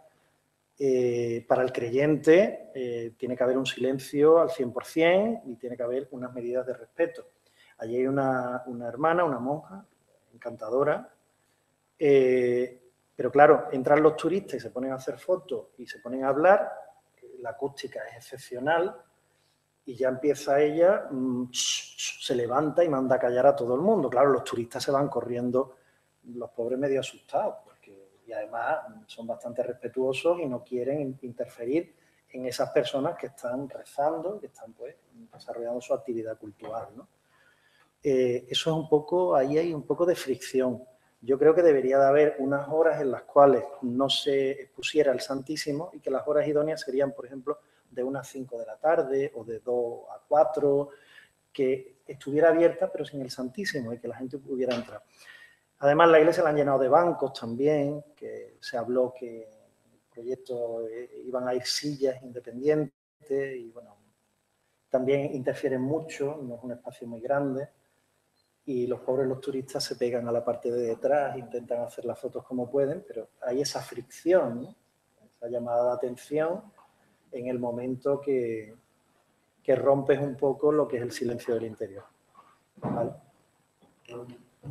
Para el creyente tiene que haber un silencio al 100% y tiene que haber unas medidas de respeto. Allí hay una hermana, una monja, encantadora, pero claro, entran los turistas y se ponen a hacer fotos y se ponen a hablar, la acústica es excepcional y ya empieza ella, se levanta y manda a callar a todo el mundo. Claro, los turistas se van corriendo, los pobres medio asustados, y además son bastante respetuosos y no quieren interferir en esas personas que están rezando, que están pues desarrollando su actividad cultural, ¿no? Eso es un poco, ahí hay un poco de fricción. Yo creo que debería de haber unas horas en las cuales no se expusiera el Santísimo y que las horas idóneas serían, por ejemplo, de unas 5 de la tarde o de 2 a 4, que estuviera abierta pero sin el Santísimo y que la gente pudiera entrar. Además, la iglesia la han llenado de bancos también, que se habló que en el proyecto iban a ir sillas independientes y, bueno, también interfieren mucho, no es un espacio muy grande y los pobres, los turistas, se pegan a la parte de detrás, intentan hacer las fotos como pueden, pero hay esa fricción, ¿no? Esa llamada de atención en el momento que rompes un poco lo que es el silencio del interior. ¿Vale?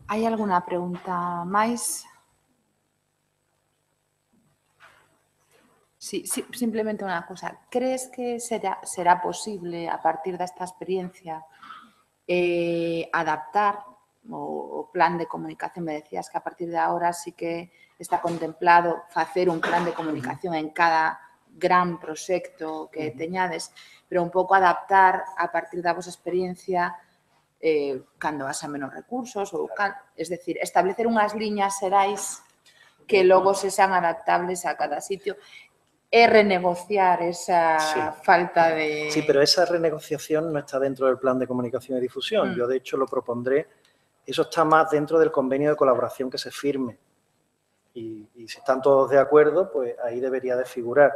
Hai alguna pregunta máis? Sí, simplemente unha cosa. Crees que será posible, a partir desta experiencia, adaptar o plan de comunicación? Me decías que a partir de ahora sí que está contemplado facer un plan de comunicación en cada gran proxecto que teñades, pero un pouco adaptar a partir da vosa experiencia cando haxa menos recursos, ou es decir, establecer unhas liñas xerais que logo se sean adaptables a cada sitio e renegociar esa falta de... Sí, pero esa renegociación no está dentro del plan de comunicación y difusión. Yo, de hecho, lo propondré. Eso está más dentro del convenio de colaboración que se firme. Y si están todos de acuerdo, pues ahí debería de figurar.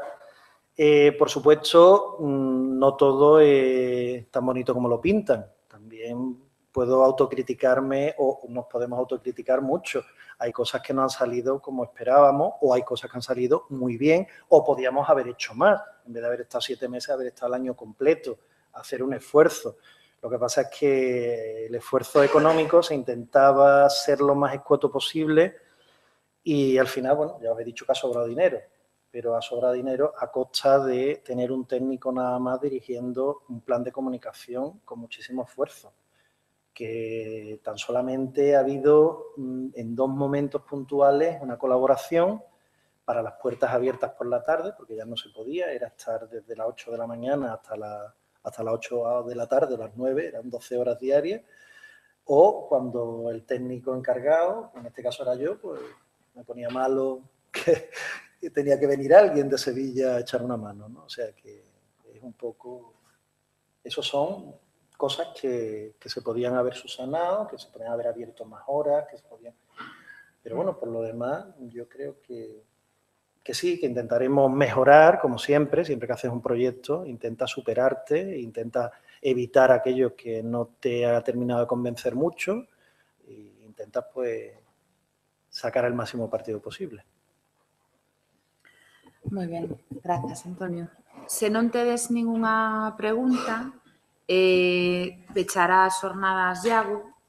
Por supuesto, no todo es tan bonito como lo pintan. También puedo autocriticarme o nos podemos autocriticar mucho. Hay cosas que no han salido como esperábamos o hay cosas que han salido muy bien o podíamos haber hecho más. en vez de haber estado 7 meses, haber estado el año completo, hacer un esfuerzo. Lo que pasa es que el esfuerzo económico se intentaba ser lo más escueto posible y al final, bueno, ya os he dicho que ha sobrado dinero, pero ha sobrado dinero a costa de tener un técnico nada más dirigiendo un plan de comunicación con muchísimo esfuerzo, que tan solamente ha habido en 2 momentos puntuales una colaboración para las puertas abiertas por la tarde, porque ya no se podía, era estar desde las 8 de la mañana hasta las 8 de la tarde, las 9, eran 12 horas diarias, o cuando el técnico encargado, en este caso era yo, pues me ponía malo que tenía que venir alguien de Sevilla a echar una mano, ¿no? O sea que es un poco... Esos son cosas que se podían haber subsanado, que se podían haber abierto más horas, que se podían... Pero bueno, por lo demás, yo creo que sí, que intentaremos mejorar, como siempre que haces un proyecto, intenta superarte, intenta evitar aquello que no te ha terminado de convencer mucho e intenta, pues, sacar el máximo partido posible. Moi ben, grazas, Antonio. Se non tedes ningunha pregunta, pechará as xornadas Iago.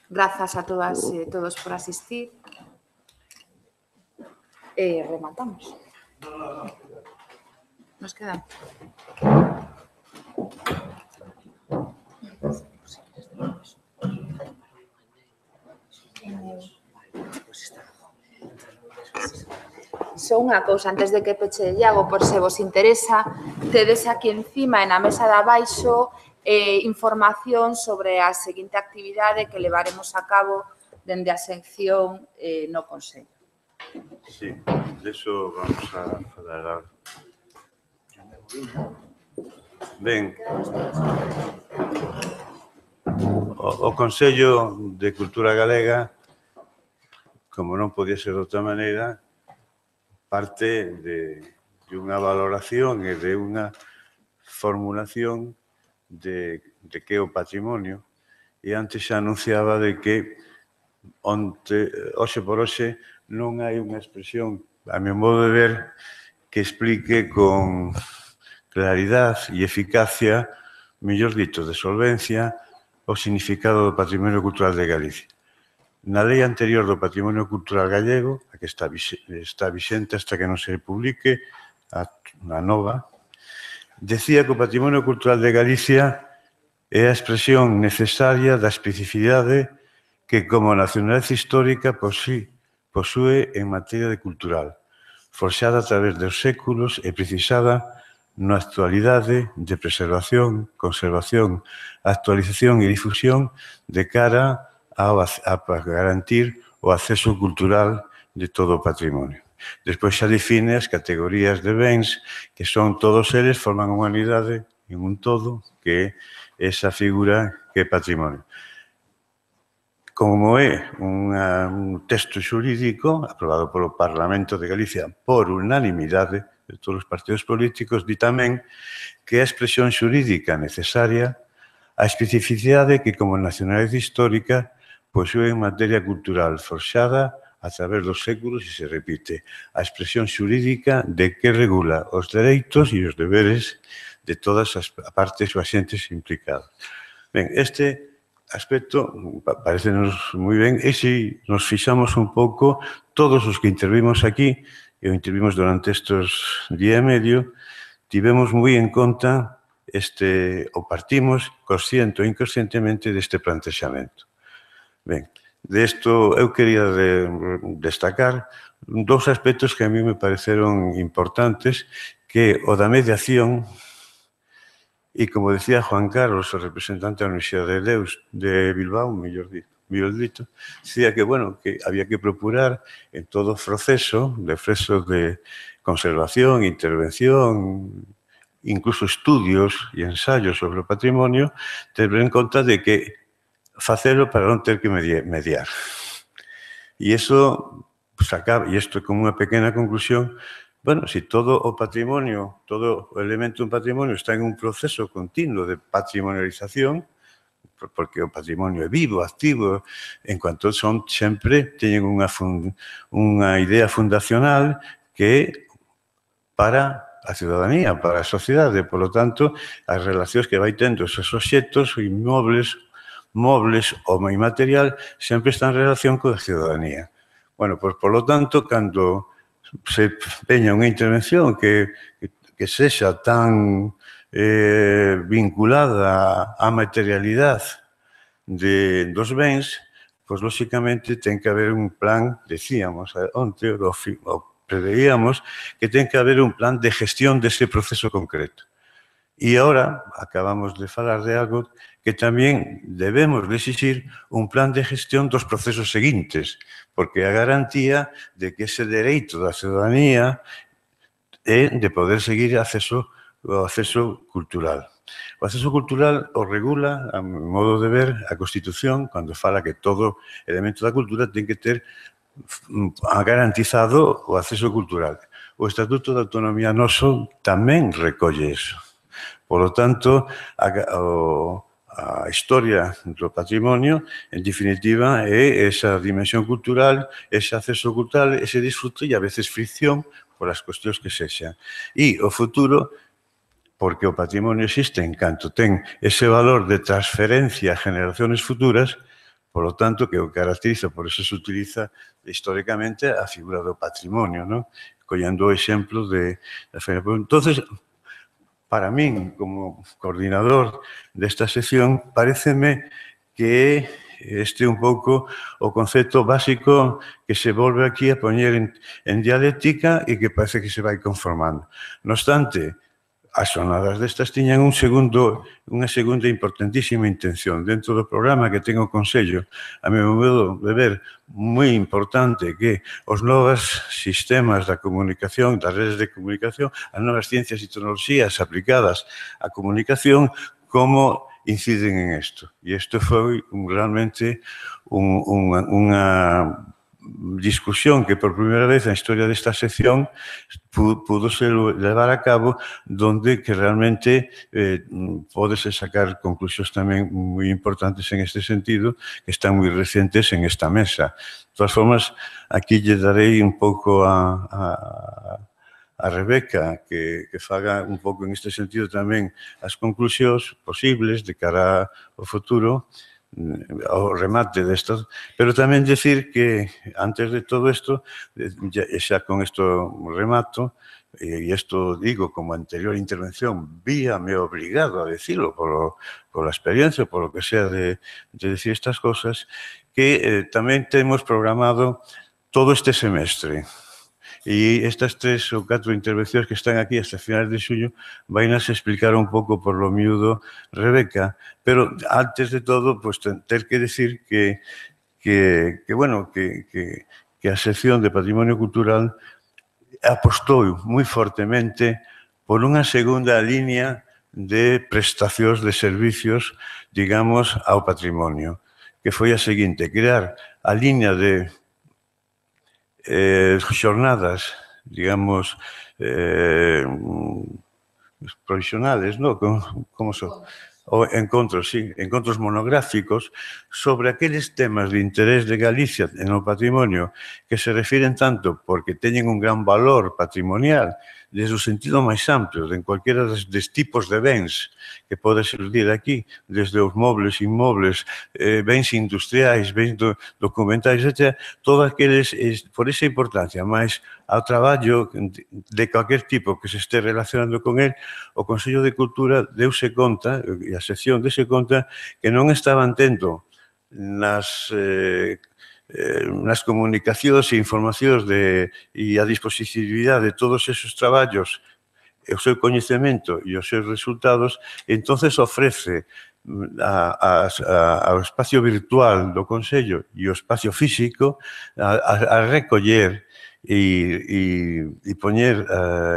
Grazas a todas e todos por asistir. Rematamos. Nos quedan. Só unha cousa, antes de que peche Iago, por se vos interesa, tedes aquí encima, na mesa de abaixo, información sobre a seguinte actividade que levaremos a cabo dende a sección no Consello. Sí, de eso vamos a falar ahora. Ben, o Consello de Cultura Galega, como non podía ser de outra maneira, parte de unha valoración e de unha formulación de que é o patrimonio. E antes xa anunciaba de que hoxe por hoxe non hai unha expresión, a meu modo de ver, que explique con claridade e eficacia, mellor dito, de solvencia, o significado do patrimonio cultural de Galicia. Na lei anterior do patrimonio cultural gallego, a que está vixente hasta que non se publique, a nova, decía que o patrimonio cultural de Galicia é a expresión necesaria da especificidade que como nacionalidade histórica posúe en materia de cultural, forxada a través dos séculos e precisada na actualidade de preservación, conservación, actualización e difusión de cara a garantir o acceso cultural de todo o patrimonio. Despois xa define as categorías de bens que son todos eles, forman unha unidade en un todo que é esa figura que é patrimonio. Como é un texto xurídico aprobado polo Parlamento de Galicia por unanimidade de todos os partidos políticos, di tamén que é a expresión xurídica necesaria a especificidade que como nacionalidade histórica posúe en materia cultural forxada a través dos séculos e se repite a expresión xurídica de que regula os dereitos e os deberes de todas as partes ou axentes implicados. Ben, este aspecto parecenos moi ben e se nos fixamos un pouco, todos os que intervimos aquí e intervimos durante estes día e medio, tivemos moi en conta ou partimos consciente ou inconscientemente deste plantexamento. Ben, desto eu quería destacar 2 aspectos que a mí me pareceron importantes, que o da mediación e, como decía Juan Carlos, o representante da Universidade de Deus de Bilbao, mellor dito, decía que, bueno, que había que procurar en todo o proceso de conservación, intervención, incluso estudios e ensaios sobre o patrimonio, ter en conta de que facelo para non ter que mediar. E iso, e isto como unha pequena conclusión, bueno, se todo o patrimonio, todo o elemento do patrimonio está en un proceso continuo de patrimonialización, porque o patrimonio é vivo, activo, en cuanto son sempre, teñen unha idea fundacional que é para a ciudadanía, para a sociedade. Por lo tanto, as relacións que vai tendo esos obxectos, inmobles, mobles ou inmaterial, sempre están en relación coa ciudadanía. Bueno, pois, por lo tanto, cando se peña unha intervención que sexa tan vinculada á materialidade dos bens, pois, lóxicamente, ten que haber un plan, decíamos onte, preveíamos, que ten que haber un plan de gestión dese proceso concreto. E agora acabamos de falar de algo que tamén debemos de exixir un plan de gestión dos procesos seguintes, porque a garantía de que ese dereito da ciudadanía é de poder seguir o acceso cultural. O acceso cultural o regula, a modo de ver, a Constitución, cando fala que todo elemento da cultura ten que ter garantizado o acceso cultural. O Estatuto de Autonomía noso tamén recolle iso. Por lo tanto, a historia do patrimonio, en definitiva, é esa dimensión cultural, ese acceso cultural, ese disfrute e a veces fricción por as cuestións que sexa. E o futuro, porque o patrimonio existe en canto ten ese valor de transferencia a generaciones futuras, por lo tanto, que o caracteriza, por eso se utiliza históricamente a figura do patrimonio, ¿no? Collendo o exemplo de... Entonces, para min, como coordinador desta sección, pareceme que este é un pouco o concepto básico que se volve aquí a poñer en dialéctica e que parece que se vai conformando. No obstante, as jornadas destas tiñan unha segunda importantísima intención. Dentro do programa que ten o Consello, a meu modo de ver, moi importante que os novos sistemas da comunicación, das redes de comunicación, as novas ciencias e tecnoloxías aplicadas á comunicación, como inciden en isto. E isto foi realmente unha discusión que por primeira vez na historia desta sección pudose levar a cabo donde que realmente podese sacar conclusións tamén moi importantes en este sentido que están moi recentes en esta mesa. De todas formas, aquí lle darei un pouco a Rebeca que faga un pouco en este sentido tamén as conclusións posibles de cara ao futuro ao remate destas, pero tamén decir que antes de todo isto, xa con isto remato, e isto digo como anterior intervención, víame obrigado a decirlo pola experiencia, polo que sea de decir estas cosas, que tamén temos programado todo este semestre. E estas 3 ou 4 intervencións que están aquí hasta finales de xuño vainas a explicar un pouco por lo miúdo Rebeca, pero antes de todo, pues, ter que decir que a sección de Patrimonio Cultural apostou moi fortemente por unha segunda línea de prestacións de servicios, digamos, ao patrimonio, que foi a seguinte, crear a línea de xornadas, digamos, provisionales, ¿no? Como son? O encontros, sí, encontros monográficos sobre aqueles temas de interés de Galicia en o patrimonio que se refiren tanto porque teñen un gran valor patrimonial desde o sentido máis amplio de en cualquiera dos tipos de bens que pode surgir aquí, desde os mobles, inmobles, bens industriais, bens documentais, etc. Todos aqueles, por esa importancia, máis ao traballo de cualquier tipo que se este relacionando con él, o Consello de Cultura deuse conta, e a sección deuse conta, que non estaban tendo nas comunicacións e informacións e a dispositividade de todos esos traballos, o seu coñecemento e os seus resultados, entonces ofrece ao espacio virtual do Consello e o espacio físico a recoller e poñer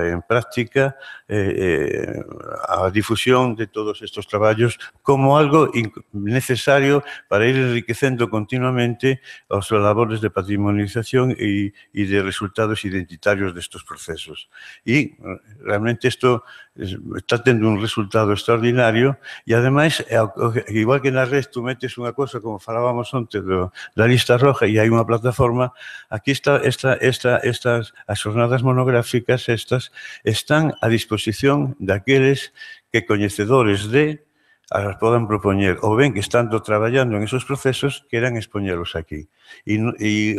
en práctica a difusión de todos estos traballos como algo necesario para ir enriquecendo continuamente as labores de patrimonialización e de resultados identitarios destes procesos. E realmente isto está tendo un resultado extraordinario e, ademais, igual que na red tú metes unha cosa, como falábamos onte da lista roja e hai unha plataforma, aquí está esta as xornadas monográficas estas están a disposición daqueles que coñecedores as podan propoñer, ou ben que estando traballando en esos procesos queran expoñelos aquí. E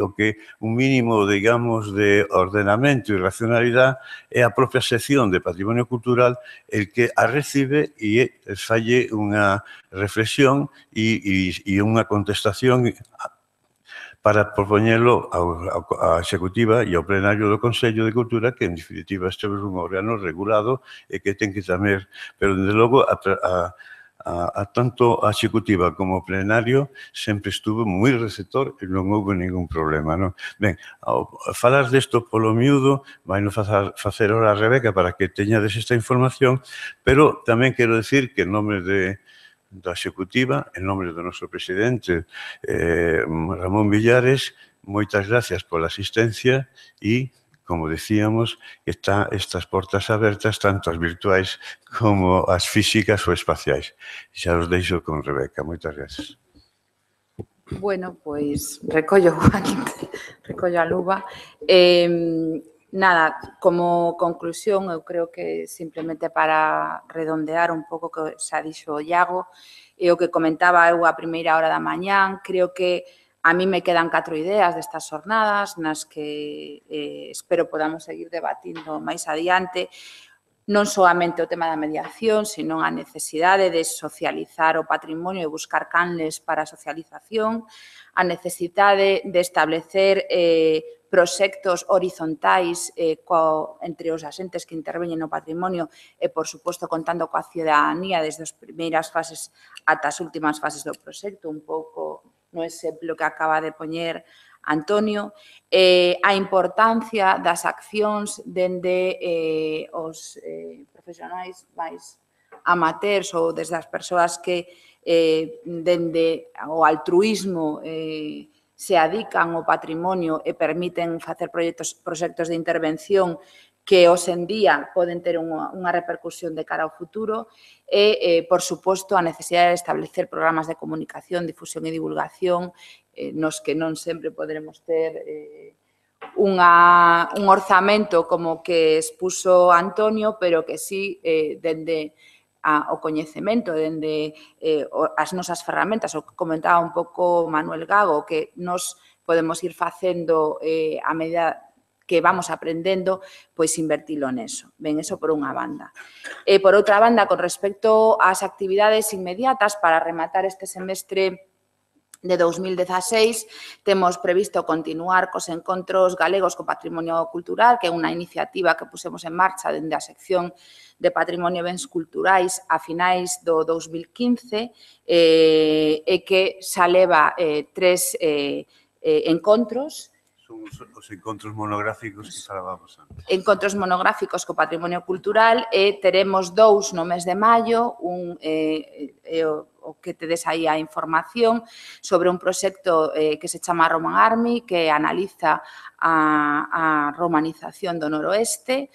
o que un mínimo, digamos, de ordenamento e racionalidade é a propia sección de Patrimonio Cultural el que a recibe e falle unha reflexión e unha contestación para propoñelo á Executiva e ao Plenario do Consello de Cultura, que, en definitiva, este é un órgano regulado e que ten que tamén, pero, desde logo, tanto a Executiva como o Plenario sempre estuvo moi receptor e non houve ningún problema, non? Ben, ao falar desto polo miúdo, vai non facer hora a Rebeca para que teñades esta información, pero tamén quero decir que, en nome da Executiva, en nome do noso presidente Ramón Villares, moitas gracias pola asistencia e, como decíamos, están estas portas abertas, tanto as virtuais como as físicas ou espaciais. Xa os deixo con Rebeca. Moitas gracias. Bueno, pois recollo a luva. Nada, como conclusión, eu creo que simplemente para redondear un pouco que xa dixo o Iago, e o que comentaba eu a primeira hora da mañán, creo que a mí me quedan 4 ideas destas xornadas nas que espero podamos seguir debatindo máis adiante, non soamente o tema da mediación, sino a necesidade de socializar o patrimonio e buscar canles para a socialización, a necesidade de establecer proxectos horizontais entre os axentes que interveñen no patrimonio e, por suposto, contando coa ciudadanía desde as primeiras fases ata as últimas fases do proxecto, un pouco no exemplo que acaba de poñer Antonio, a importancia das accións dende os profesionais máis amateurs ou desde as persoas que dende o altruísmo se adican ao patrimonio e permiten facer proxectos de intervención que hoxe en día poden ter unha repercusión de cara ao futuro e, por suposto, a necesidade de establecer programas de comunicación, difusión e divulgación nos que non sempre poderemos ter un orzamento como que expuso Antonio, pero que sí dende o coñecemento, dende as nosas ferramentas, o que comentaba un pouco Manuel Gago, que nos podemos ir facendo a medida que vamos aprendendo, pois invertilo neso. Ben, eso por unha banda. E por outra banda, con respecto ás actividades inmediatas, para rematar este semestre de 2016, temos previsto continuar cos encontros galegos co patrimonio cultural, que é unha iniciativa que pusemos en marcha dende a sección de Patrimonio e Bens Culturais a finais do 2015 e que xa leva 3 encontros. Son os encontros monográficos que falábamos antes. Encontros monográficos co patrimonio cultural e teremos 2 no mes de maio, o que tedes aí a información sobre un proxecto que se chama Roman Army, que analiza a romanización do noroeste,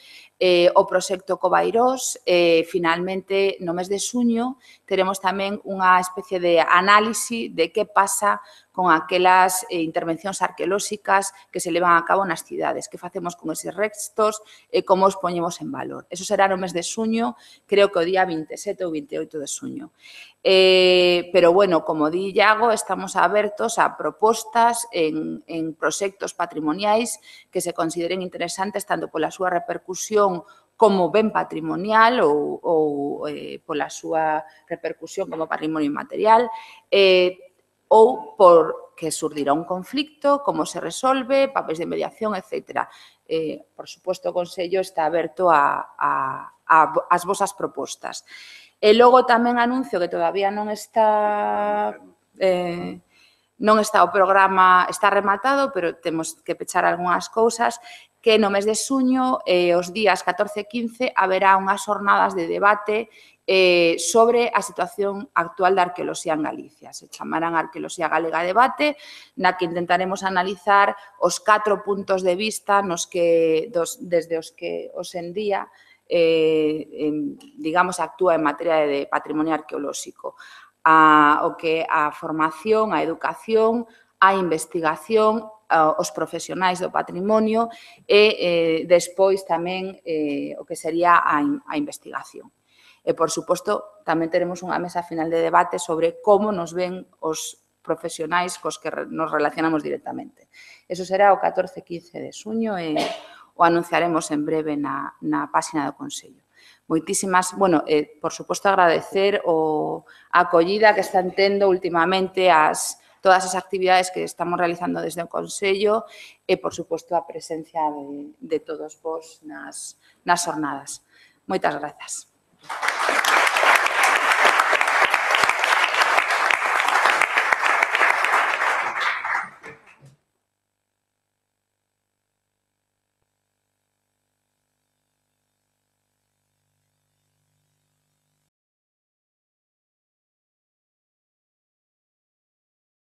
o proxecto Covairós, finalmente no mes de xuño teremos tamén unha especie de análise de que pasa con aquelas intervencións arqueolóxicas que se levan a cabo nas cidades, que facemos con eses restos e como os poñemos en valor. Eso será no mes de xuño, creo que o día 27 ou 28 de xuño. Pero, bueno, como di Iago, estamos abertos a propostas en proxectos patrimoniais que se consideren interesantes tanto pola súa repercusión como ben patrimonial ou pola súa repercusión como patrimonio inmaterial, ou por que surdirá un conflicto, como se resolve, papéis de mediación, etc. Por suposto, o Consello está aberto ás vosas propostas. E logo tamén anuncio que todavía non está o programa, está rematado, pero temos que pechar algunhas cousas, que no mes de xuño, os días 14 e 15, haberá unhas xornadas de debate sobre a situación actual da arqueoloxía en Galicia. Se chamarán Arqueoloxía Galega Debate, na que intentaremos analizar os 4 puntos de vista desde os que hoxe en día digamos, actúa en materia de patrimonio arqueolóxico. O que a formación, a educación, a investigación, os profesionais do patrimonio e despois tamén o que sería a investigación. E, por suposto, tamén teremos unha mesa final de debate sobre como nos ven os profesionais cos que nos relacionamos directamente. Eso será o 14 e 15 de xuño e o anunciaremos en breve na páxina do Consello. Moitísimas, bueno, por suposto, agradecer a acollida que están tendo últimamente todas as actividades que estamos realizando desde o Consello e, por suposto, a presencia de todos vos nas xornadas. Moitas grazas.